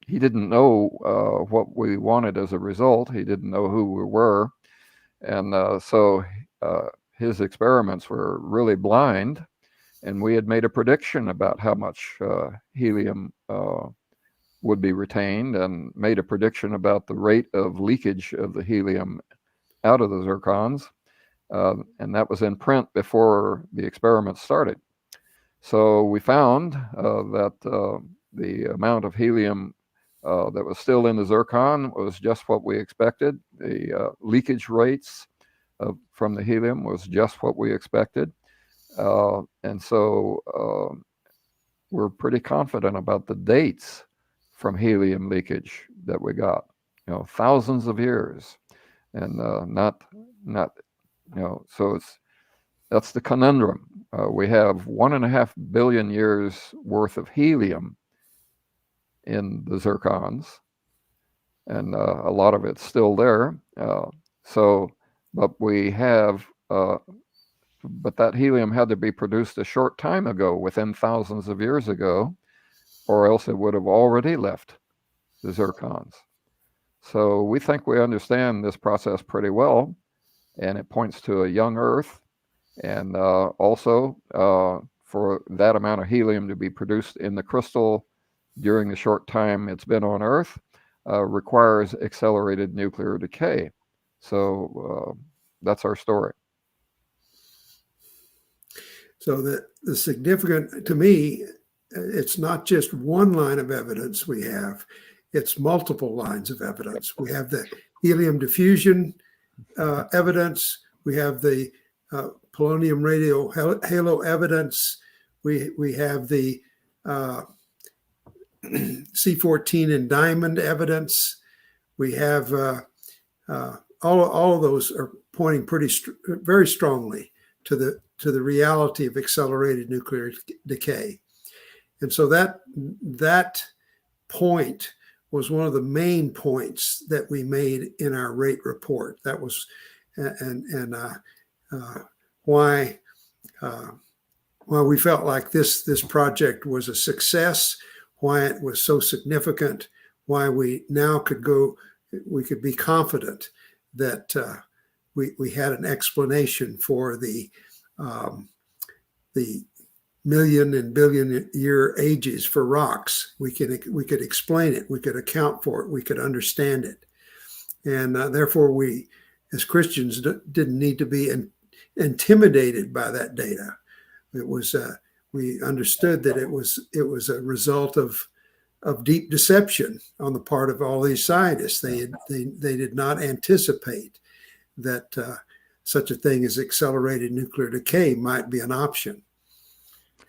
didn't know what we wanted as a result. He didn't know who we were. And so his experiments were really blind. And we had made a prediction about how much helium would be retained, and made a prediction about the rate of leakage of the helium out of the zircons. And that was in print before the experiment started. So we found that the amount of helium that was still in the zircon was just what we expected. The leakage rates from the helium was just what we expected. And so we're pretty confident about the dates from helium leakage that we got, thousands of years, and so that's the conundrum. We have 1.5 billion years worth of helium in the zircons, and a lot of it's still there. But we have, but that helium had to be produced a short time ago, within thousands of years ago, or else it would have already left the zircons. So we think we understand this process pretty well, and it points to a young Earth. And also, for that amount of helium to be produced in the crystal during the short time it's been on Earth requires accelerated nuclear decay. So that's our story. So the significant, to me, it's not just one line of evidence we have, it's multiple lines of evidence. We have the helium diffusion evidence, we have the polonium radio halo evidence, we have the C-14 and diamond evidence, we have all of those are pointing very strongly to the reality of accelerated nuclear decay. And so that point was one of the main points that we made in our rate report. That was why we felt like this project was a success, why it was so significant, why we now could be confident that we had an explanation for the million and billion year ages for rocks. We could explain it. We could account for it. We could understand it. And therefore, we, as Christians, didn't need to be intimidated by that data. It was we understood that it was a result of deep deception on the part of all these scientists. They did not anticipate that such a thing as accelerated nuclear decay might be an option.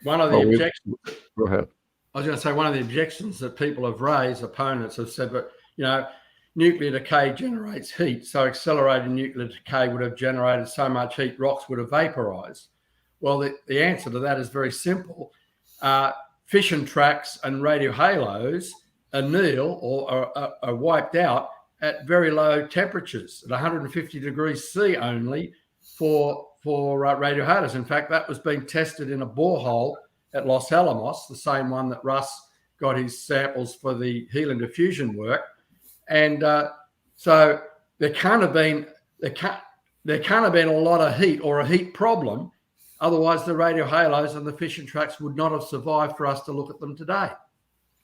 One of the objections. Go ahead. I was going to say one of the objections that people have raised, opponents have said, but nuclear decay generates heat, so accelerated nuclear decay would have generated so much heat, rocks would have vaporized. Well, the answer to that is very simple. Fission tracks and radio radio anneal or are wiped out at very low temperatures, at 150 degrees C only for radio halos. In fact, that was being tested in a borehole at Los Alamos, the same one that Russ got his samples for the helium diffusion work. And so there can't have been a lot of heat or a heat problem. Otherwise, the radio halos and the fission tracks would not have survived for us to look at them today.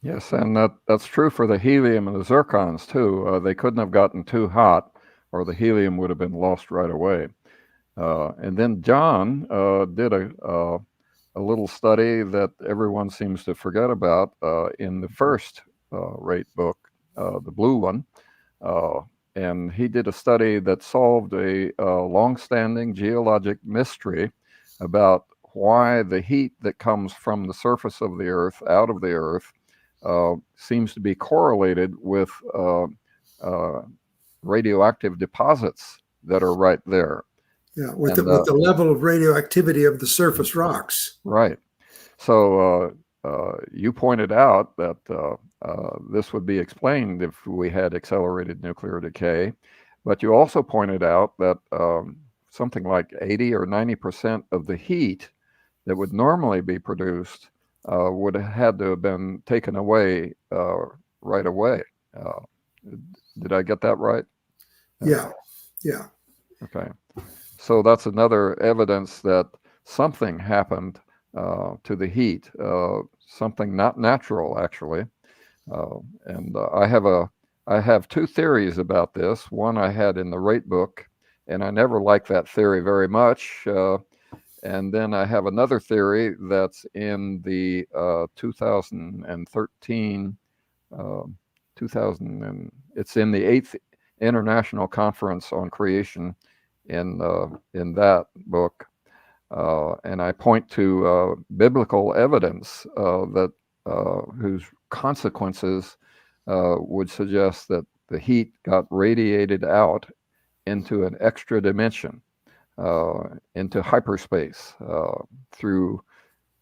Yes, and that's true for the helium and the zircons too. They couldn't have gotten too hot, or the helium would have been lost right away. And then John did a little study that everyone seems to forget about in the first rate book, the blue one. And he did a study that solved a long-standing geologic mystery about why the heat that comes from the surface of the Earth, out of the Earth, seems to be correlated with radioactive deposits that are right there. Yeah, with the level of radioactivity of the surface rocks. Right. So you pointed out that this would be explained if we had accelerated nuclear decay, but you also pointed out that something like 80 or 90% of the heat that would normally be produced would have had to have been taken away right away. Did I get that right? Yeah. Okay. So that's another evidence that something happened to the heat, something not natural, actually. And I have two theories about this. One I had in the rate book, and I never liked that theory very much. And then I have another theory that's in the 2013, it's in the 8th International Conference on Creation in that book. And I point to biblical evidence that whose consequences would suggest that the heat got radiated out into an extra dimension, into hyperspace, through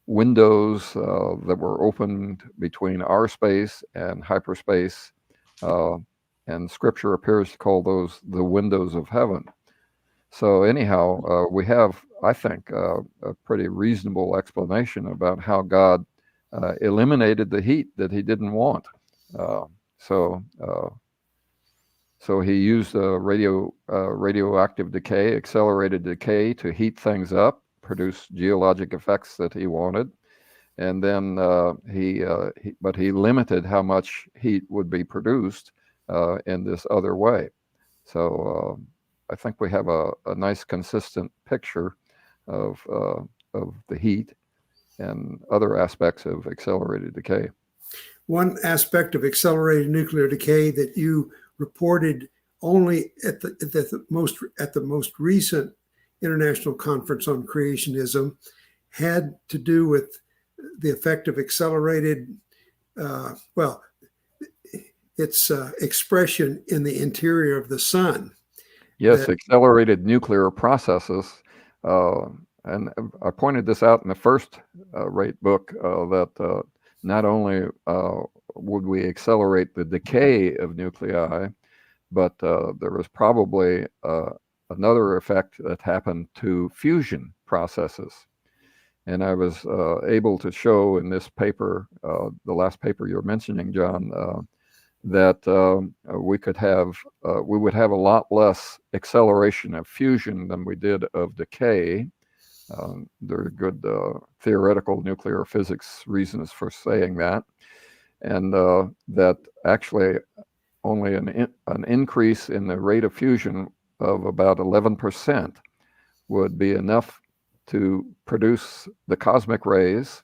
windows that were opened between our space and hyperspace. And Scripture appears to call those the windows of heaven. So anyhow, we have, I think, a pretty reasonable explanation about how God eliminated the heat that he didn't want. So he used radioactive decay, accelerated decay, to heat things up, produce geologic effects that he wanted, and then but he limited how much heat would be produced in this other way. So I think we have a nice, consistent picture of the heat and other aspects of accelerated decay. One aspect of accelerated nuclear decay that you reported only at the most recent International Conference on Creationism had to do with the effect of accelerated, its expression in the interior of the sun. Yes, accelerated nuclear processes. And I pointed this out in the first rate book, that not only would we accelerate the decay of nuclei, but there was probably another effect that happened to fusion processes. And I was able to show in this paper, the last paper you're mentioning, John, that we would have a lot less acceleration of fusion than we did of decay. There are good theoretical nuclear physics reasons for saying that, and that actually only an increase in the rate of fusion of about 11% would be enough to produce the cosmic rays,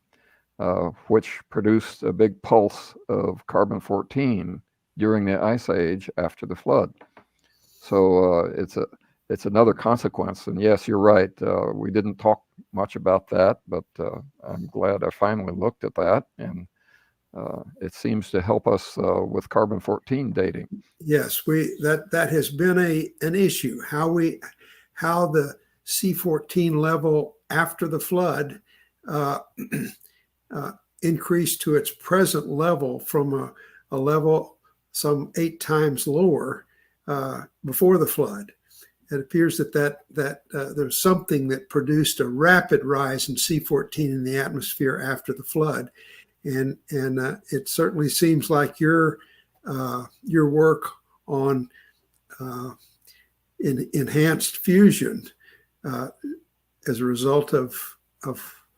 which produced a big pulse of carbon-14 during the ice age after the flood. So it's another consequence. And yes, you're right. We didn't talk much about that, but I'm glad I finally looked at that, and it seems to help us with carbon-14 dating. Yes, that has been an issue. How the C-14 level after the flood increased to its present level from a level some 8 times lower before the flood. It appears that there's something that produced a rapid rise in C-14 in the atmosphere after the flood, and it certainly seems like your work on enhanced fusion as a result of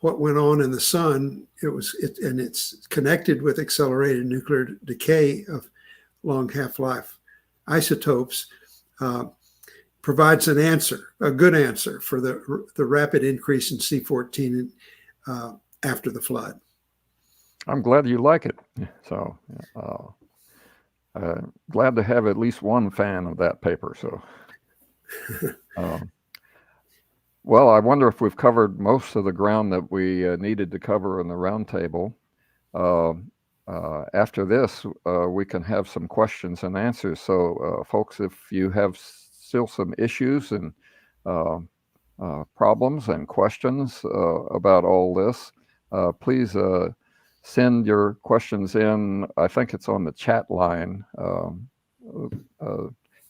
what went on in the sun. And it's connected with accelerated nuclear decay of long half-life isotopes. Provides an answer, a good answer for the rapid increase in C-14 after the flood. I'm glad you like it. So glad to have at least one fan of that paper. So, well, I wonder if we've covered most of the ground that we needed to cover in the roundtable. After this, we can have some questions and answers. So, folks, if you have still some issues and problems and questions about all this, please send your questions in. I think it's on the chat line.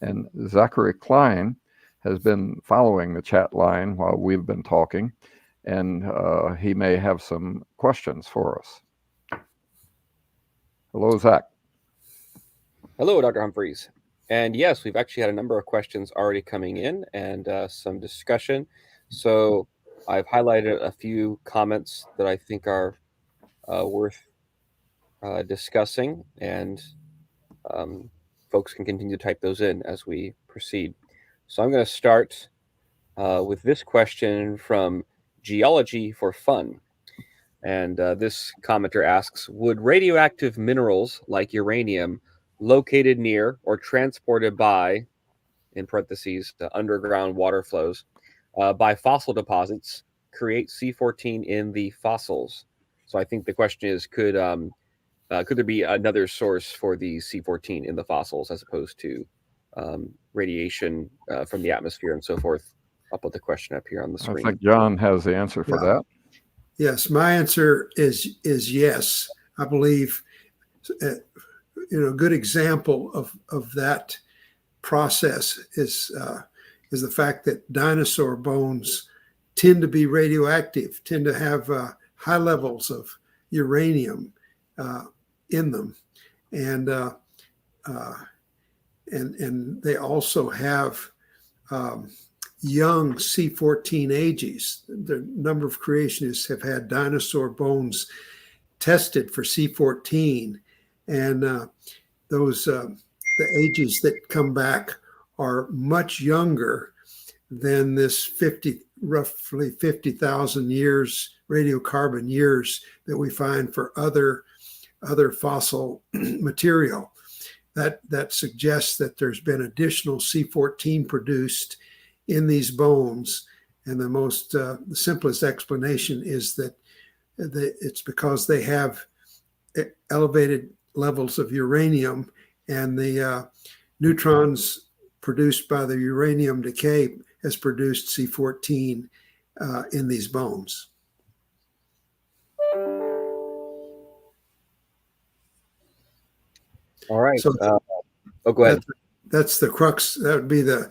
And Zachary Klein has been following the chat line while we've been talking, and he may have some questions for us. Hello, Zach. Hello, Dr. Humphreys. And yes, we've actually had a number of questions already coming in and some discussion. So I've highlighted a few comments that I think are worth discussing, and folks can continue to type those in as we proceed. So I'm going to start with this question from Geology for Fun. And this commenter asks, would radioactive minerals like uranium located near or transported by, in parentheses, the underground water flows, by fossil deposits create C-14 in the fossils? So I think the question is, could there be another source for the C-14 in the fossils as opposed to radiation from the atmosphere and so forth? I'll put the question up here on the screen. I think John has the answer for that. Yes, my answer is yes. I believe, a good example of that process is the fact that dinosaur bones tend to be radioactive, tend to have high levels of uranium in them, and they also have young C-14 ages. The number of creationists have had dinosaur bones tested for C-14, and the ages that come back are much younger than this roughly 50,000 years, radiocarbon years, that we find for other fossil material. That suggests that there's been additional C-14 produced in these bones, and the simplest explanation is that it's because they have elevated levels of uranium, and the neutrons produced by the uranium decay has produced C-14 in these bones. All right. So go ahead. That's the crux. That would be the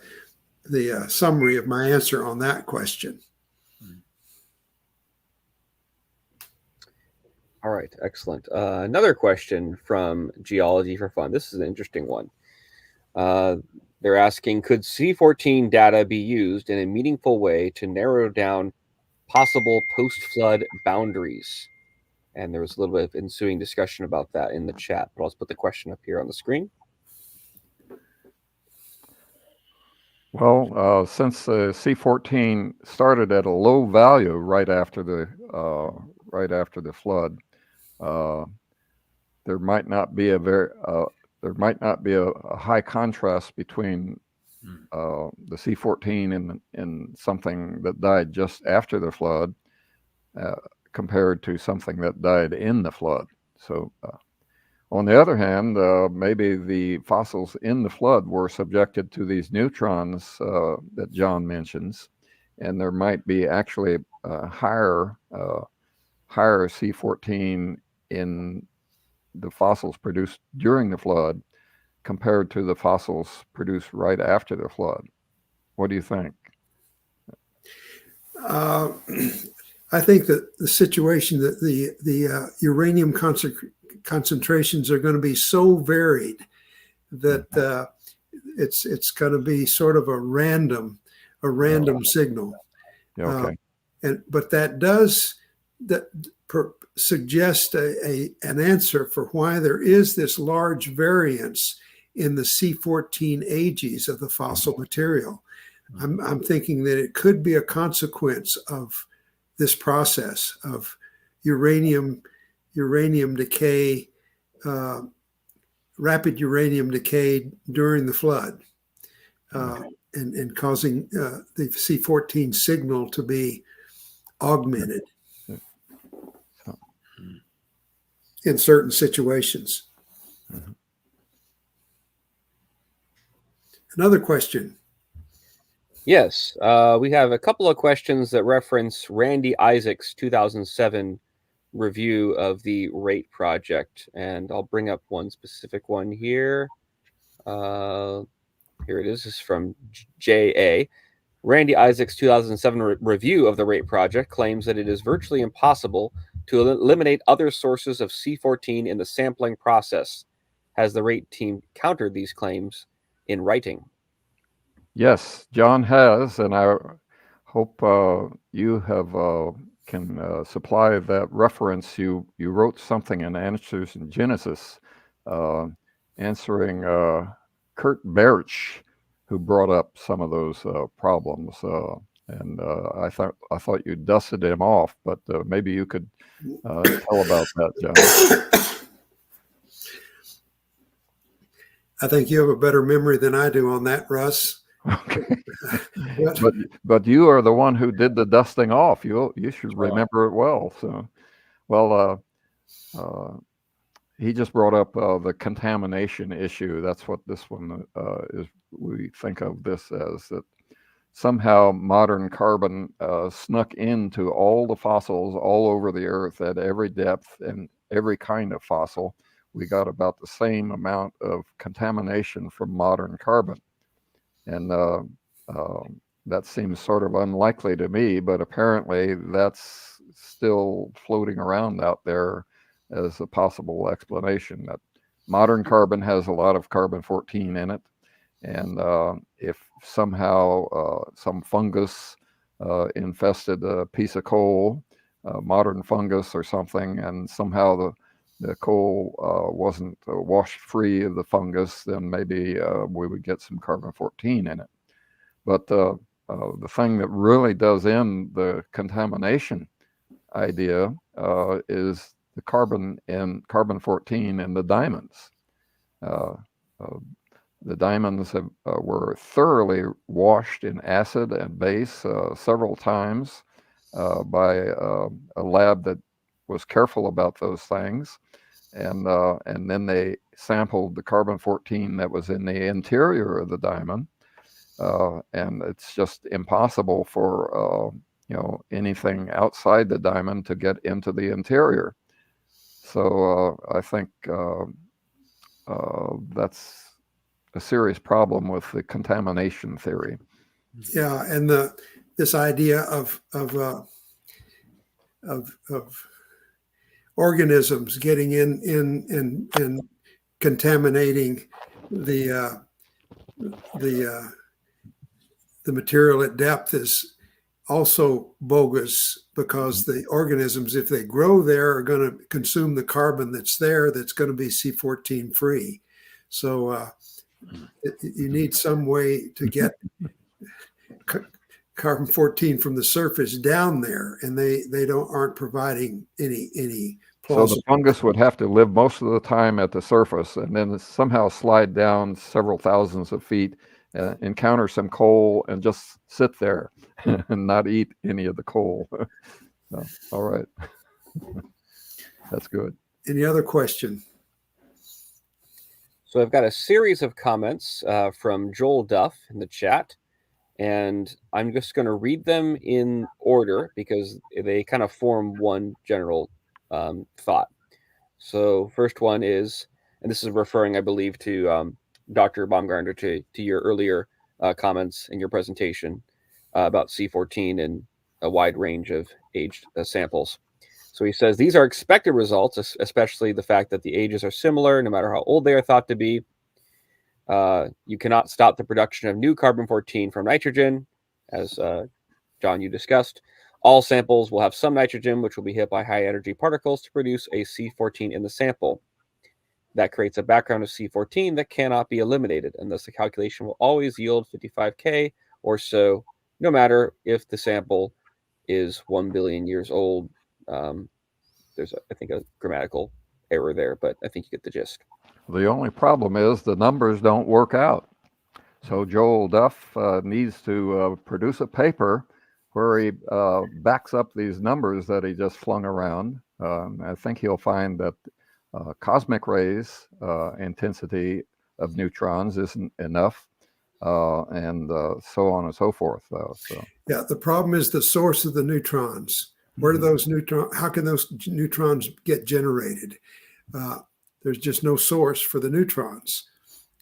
summary of my answer on that question. All right, excellent. Another question from Geology for Fun. This is an interesting one. They're asking, could C-14 data be used in a meaningful way to narrow down possible post-flood boundaries? And there was a little bit of ensuing discussion about that in the chat, but I'll put the question up here on the screen. Well, since the C-14 started at a low value right after the flood, there might not be a high contrast between the C-14 and something that died just after the flood compared to something that died in the flood. So, on the other hand, maybe the fossils in the flood were subjected to these neutrons that John mentions, and there might be actually higher C-14 in the fossils produced during the flood compared to the fossils produced right after the flood. What do you think? I think that the situation that the uranium concentrations are going to be so varied that it's going to be sort of a random signal. Okay. But that does suggest an answer for why there is this large variance in the C-14 ages of the fossil material. I'm thinking that it could be a consequence of this process of uranium decay, rapid uranium decay during the flood, and causing the C-14 signal to be augmented in certain situations. Another question. Yes, we have a couple of questions that reference Randy Isaac's 2007 review of the RATE project, and I'll bring up one specific one here. Here it is. This is from J.A. Randy Isaac's 2007 review of the RATE project claims that it is virtually impossible to eliminate other sources of C-14 in the sampling process. Has the RATE team countered these claims in writing? Yes, John has, and I hope you can supply that reference. You wrote something in Answers in Genesis, answering Kurt Berich, who brought up some of those problems, and I thought you dusted him off, but maybe you could tell about that, John. I think you have a better memory than I do on that, Russ. Okay. but you are the one who did the dusting off. You should remember it well. So, well, he just brought up the contamination issue. That's what this one is. We think of this as that somehow modern carbon snuck into all the fossils all over the earth at every depth and every kind of fossil. We got about the same amount of contamination from modern carbon. And that seems sort of unlikely to me, but apparently that's still floating around out there as a possible explanation, that modern carbon has a lot of carbon-14 in it. And if somehow some fungus infested a piece of coal, modern fungus or something, and somehow the coal wasn't washed free of the fungus, then maybe we would get some carbon-14 in it. But the thing that really does end the contamination idea is the carbon and carbon-14 in the diamonds. The diamonds were thoroughly washed in acid and base several times by a lab that was careful about those things. And then they sampled the carbon-14 that was in the interior of the diamond, and it's just impossible for anything outside the diamond to get into the interior. So I think that's a serious problem with the contamination theory. Yeah, and this idea of organisms getting in and contaminating the material at depth is also bogus, because the organisms, if they grow there, are going to consume the carbon that's there, that's going to be C-14 free. So you need some way to get carbon 14 from the surface down there, and they aren't providing any plausible. So the fungus would have to live most of the time at the surface and then somehow slide down several thousands of feet, encounter some coal, and just sit there and not eat any of the coal. No. All right. That's good. Any other question? So I've got a series of comments from Joel Duff in the chat, and I'm just going to read them in order because they kind of form one general thought. So first one is, and this is referring, I believe, to Dr. Baumgardner, to your earlier comments in your presentation about C-14 and a wide range of aged samples. So he says, these are expected results, especially the fact that the ages are similar, no matter how old they are thought to be. You cannot stop the production of new carbon-14 from nitrogen, as John, you discussed. All samples will have some nitrogen, which will be hit by high-energy particles to produce a C-14 in the sample. That creates a background of C-14 that cannot be eliminated, and thus the calculation will always yield 55K or so, no matter if the sample is 1 billion years old. There's, I think, a grammatical error there, but I think you get the gist. The only problem is the numbers don't work out. So Joel Duff needs to produce a paper where he backs up these numbers that he just flung around. I think he'll find that cosmic rays intensity of neutrons isn't enough, and so on and so forth. Yeah, the problem is the source of the neutrons. Where do those neutrons, how can those neutrons get generated? There's just no source for the neutrons.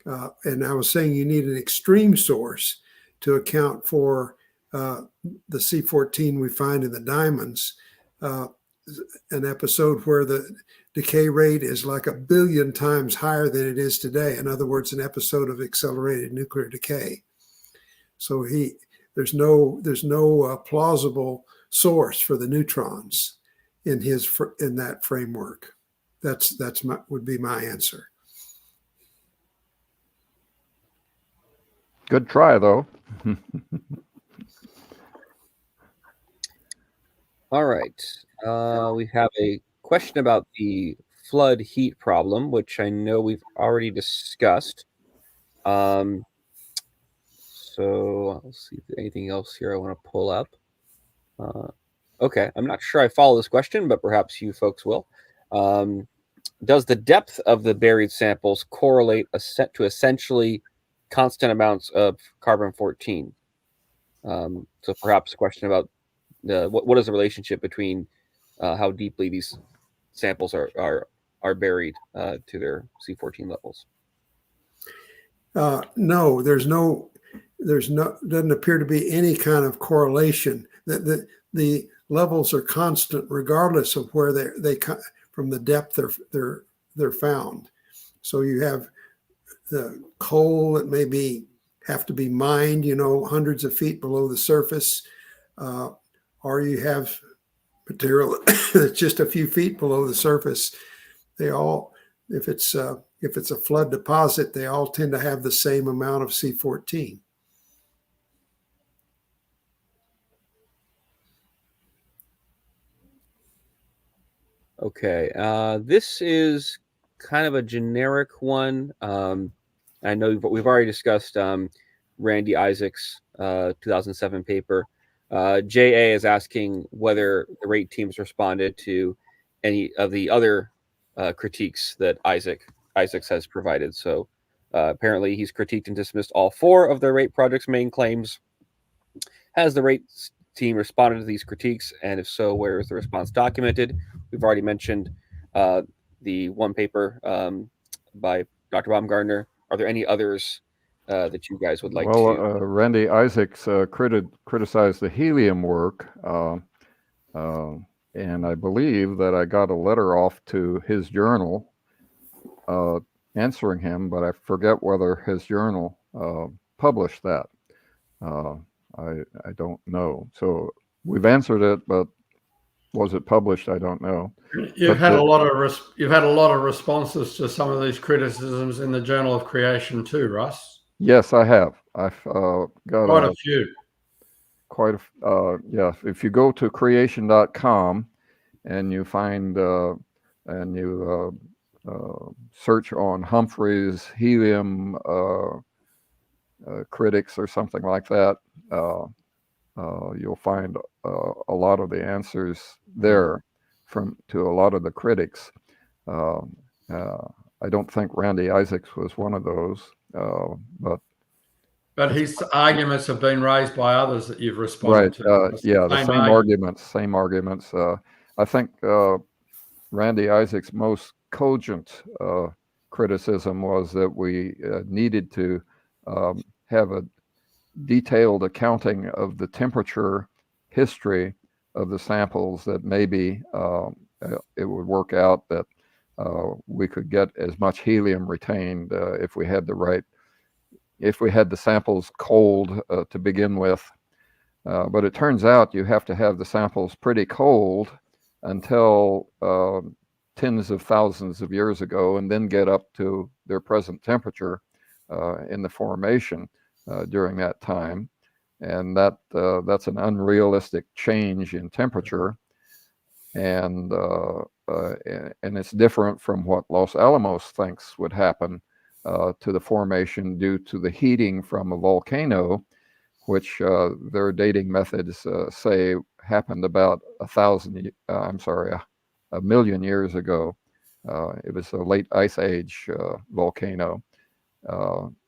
And I was saying you need an extreme source to account for the C-14 we find in the diamonds. An episode where the decay rate is like 1 billion times higher than it is today. In other words, an episode of accelerated nuclear decay. So there's no plausible source for the neutrons in that framework. Would be my answer. Good try, though. All right. We have a question about the flood heat problem, which I know we've already discussed. So let's see if there's anything else here I want to pull up. Okay, I'm not sure I follow this question, but perhaps you folks will. Does the depth of the buried samples correlate to essentially constant amounts of carbon-14? So perhaps a question about what is the relationship between how deeply these samples are buried to their C-14 levels? No, doesn't appear to be any kind of correlation. The levels are constant regardless of where they come from, the depth they're found. So you have the coal that maybe have to be mined, hundreds of feet below the surface, or you have material that's just a few feet below the surface. They all, if it's a flood deposit, they all tend to have the same amount of C-14. Okay, this is kind of a generic one. I know we've already discussed Randy Isaac's 2007 paper. JA is asking whether the rate teams responded to any of the other critiques that Isaacs has provided. So apparently he's critiqued and dismissed all 4 of the rate project's main claims. Has the rate team responded to these critiques? And if so, where is the response documented? We've already mentioned the one paper by Dr. Baumgardner. Are there any others that you guys would like to? Randy Isaacs criticized the helium work. and I believe that I got a letter off to his journal answering him, but I forget whether his journal published that. I don't know. So we've answered it, but was it published? I don't know. You've had a lot of responses to some of these criticisms in the Journal of Creation too, Russ. Yes, I have. I've got quite a few. Yeah. If you go to creation.com and you find and you search on Humphreys helium critics or something like that, you'll find a lot of the answers there to a lot of the critics. I don't think Randy Isaacs was one of those, but his arguments have been raised by others that you've responded to. Yeah, the same arguments. I think Randy Isaacs' most cogent criticism was that we needed to have a detailed accounting of the temperature history of the samples, that maybe it would work out that we could get as much helium retained if we had the samples cold to begin with. But it turns out you have to have the samples pretty cold until tens of thousands of years ago, and then get up to their present temperature in the formation during that time. And that's an unrealistic change in temperature, and it's different from what Los Alamos thinks would happen to the formation due to the heating from a volcano, which their dating methods say happened about a million years ago. It was a late ice age volcano,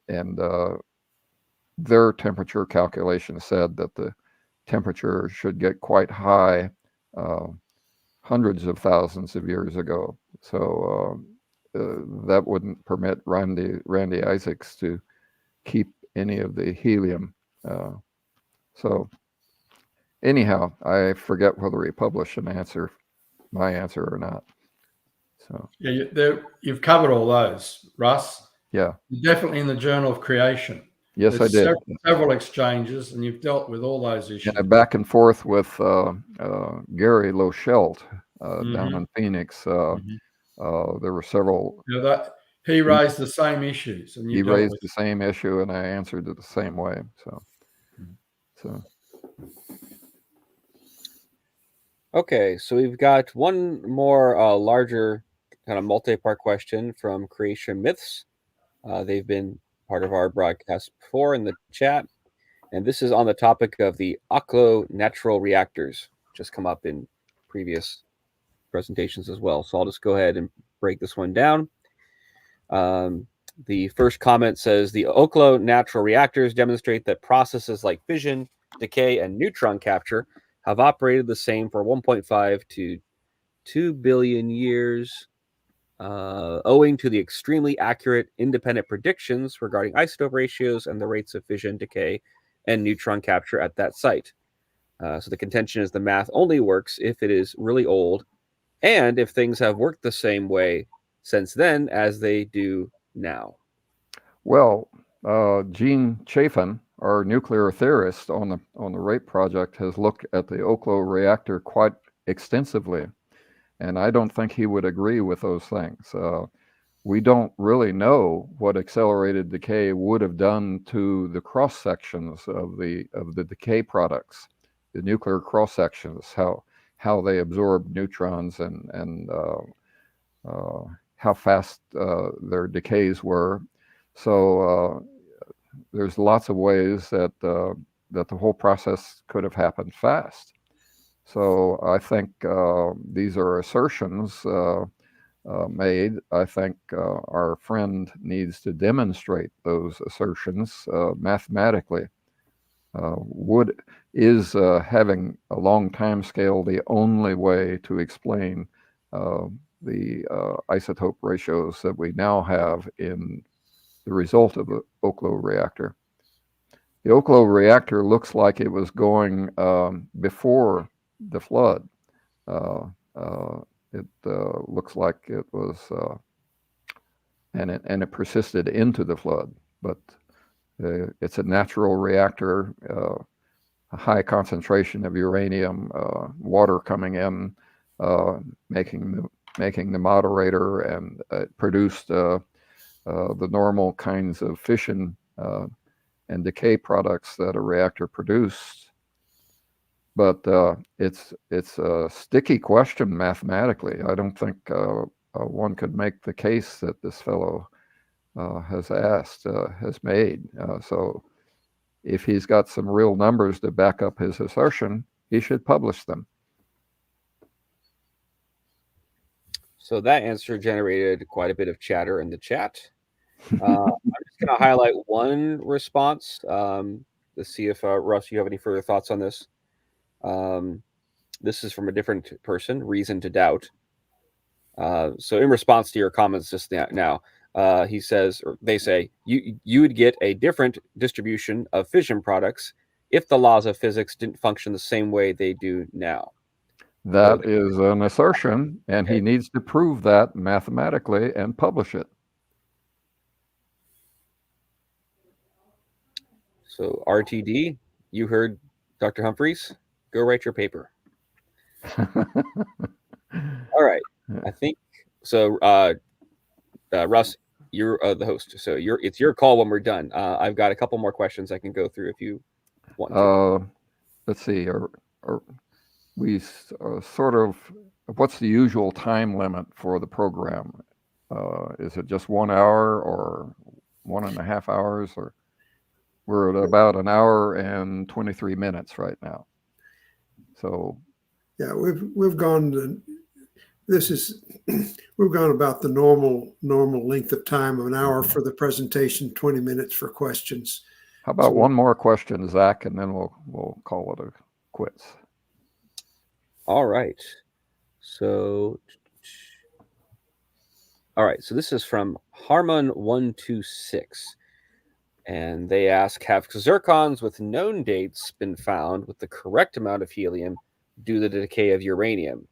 and their temperature calculation said that the temperature should get quite high hundreds of thousands of years ago. So that wouldn't permit Randy Isaacs to keep any of the helium. So anyhow, I forget whether he published my answer or not. So yeah, you've covered all those, Russ. Yeah, You're definitely in the Journal of Creation. Yes, I did. Several exchanges, and you've dealt with all those issues. And back and forth with Gary Loschelt down in Phoenix. There were several. He raised the same issues, and he raised the same issue, and I answered it the same way. So. Okay, so we've got one more larger kind of multi-part question from Creation Myths. They've been part of our broadcast before in the chat, and this is on the topic of the Oklo natural reactors, just come up in previous presentations as well. So I'll just go ahead and break this one down. The first comment says the Oklo natural reactors demonstrate that processes like fission, decay, and neutron capture have operated the same for 1.5 to 2 billion years, owing to the extremely accurate independent predictions regarding isotope ratios and the rates of fission, decay, and neutron capture at that site. So the contention is the math only works if it is really old, and if things have worked the same way since then as they do now. Well, Gene Chafin, our nuclear theorist on the RAPE project, has looked at the Oklo reactor quite extensively, and I don't think he would agree with those things. We don't really know what accelerated decay would have done to the cross sections of the decay products, the nuclear cross sections, how they absorb neutrons and how fast their decays were. So there's lots of ways that the whole process could have happened fast. So I think these are assertions made. I think our friend needs to demonstrate those assertions mathematically. Is having a long time scale the only way to explain the isotope ratios that we now have in the result of the Oklo reactor? The Oklo reactor looks like it was going before the flood. It looks like it was, and it persisted into the flood. But it's a natural reactor, a high concentration of uranium, water coming in, making the moderator, and it produced the normal kinds of fission and decay products that a reactor produced. But it's a sticky question mathematically. I don't think one could make the case that this fellow has made. So if he's got some real numbers to back up his assertion, he should publish them. So that answer generated quite a bit of chatter in the chat. I'm just going to highlight one response to see if, Russ, you have any further thoughts on this. This is from a different person, Reason to Doubt. So in response to your comments just now, he says, or they say, you would get a different distribution of fission products if the laws of physics didn't function the same way they do now. That is an assertion, and he needs to prove that mathematically and publish it. So RTD, you heard Dr. Humphreys. Go write your paper. All right. I think so. Russ, you're the host, so it's your call when we're done. I've got a couple more questions I can go through if you want to. Let's see. We sort of, what's the usual time limit for the program? Is it just 1 hour or 1.5 hours? Or we're at about 1 hour and 23 minutes right now. So yeah, we've gone to, we've gone about the normal length of time of 1 hour for the presentation, 20 minutes for questions. How about one more question, Zach, and then we'll call it a quits. All right. So this is from Harmon126. And they ask, have zircons with known dates been found with the correct amount of helium due to the decay of uranium,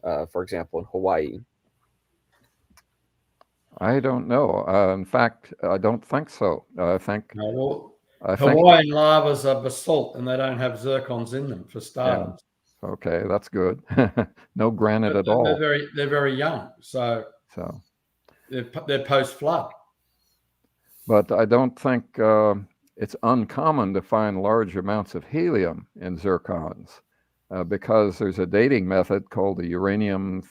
for example, in Hawaii? I don't know. In fact, I don't think so. I think Hawaiian lavas are basalt, and they don't have zircons in them, for starters. Yeah. Okay, that's good. No granite at all. They're very young, so they're post-flood. But I don't think it's uncommon to find large amounts of helium in zircons because there's a dating method called the uranium,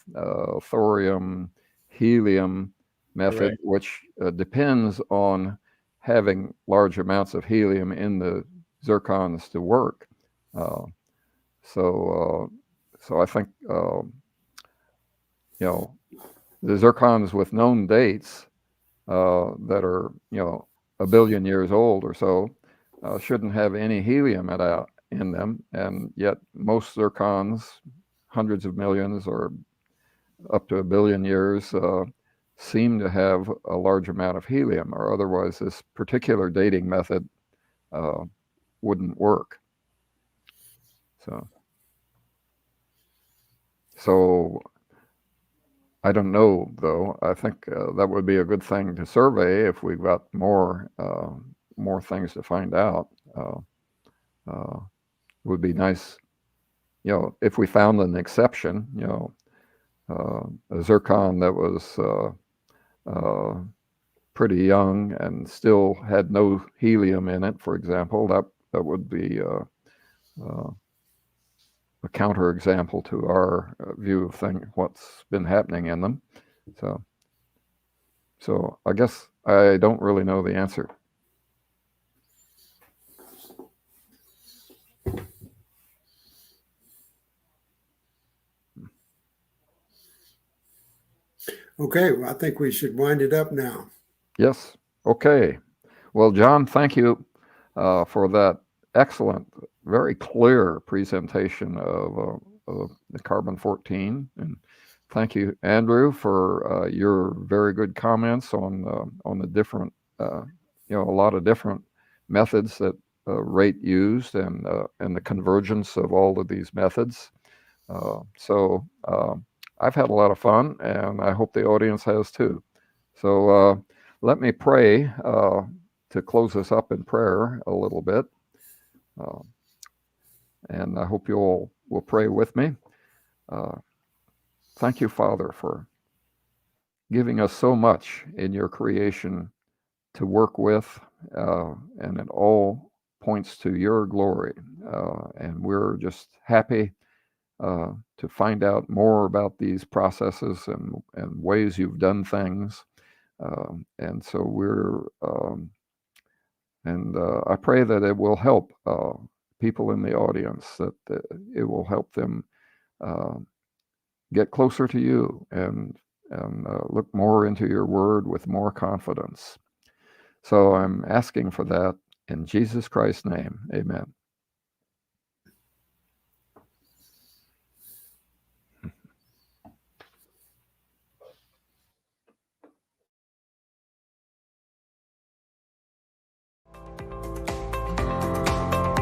thorium, helium method, correct, which depends on having large amounts of helium in the zircons to work. So I think, the zircons with known dates that are, 1 billion years old or so, shouldn't have any helium in them. And yet most zircons, hundreds of millions or up to 1 billion years, seem to have a large amount of helium, or otherwise this particular dating method wouldn't work. So I don't know, though. I think that would be a good thing to survey if we've got more things to find out. It would be nice, if we found an exception, a zircon that was pretty young and still had no helium in it, for example, that would be a counterexample to our view of what's been happening in them. So I guess I don't really know the answer. Okay, well, I think we should wind it up now. Yes. Okay. Well, John, thank you for that excellent, very clear presentation of the carbon-14, and thank you, Andrew, for your very good comments on the different, a lot of different methods that Rate used, and the convergence of all of these methods. So I've had a lot of fun, and I hope the audience has too. So let me pray to close us up in prayer a little bit. And I hope you all will pray with me. Thank you, Father, for giving us so much in your creation to work with, and it all points to your glory. And we're just happy to find out more about these processes and ways you've done things. And so I pray that it will help people in the audience, that it will help them get closer to you and look more into your word with more confidence. So I'm asking for that in Jesus Christ's name. Amen.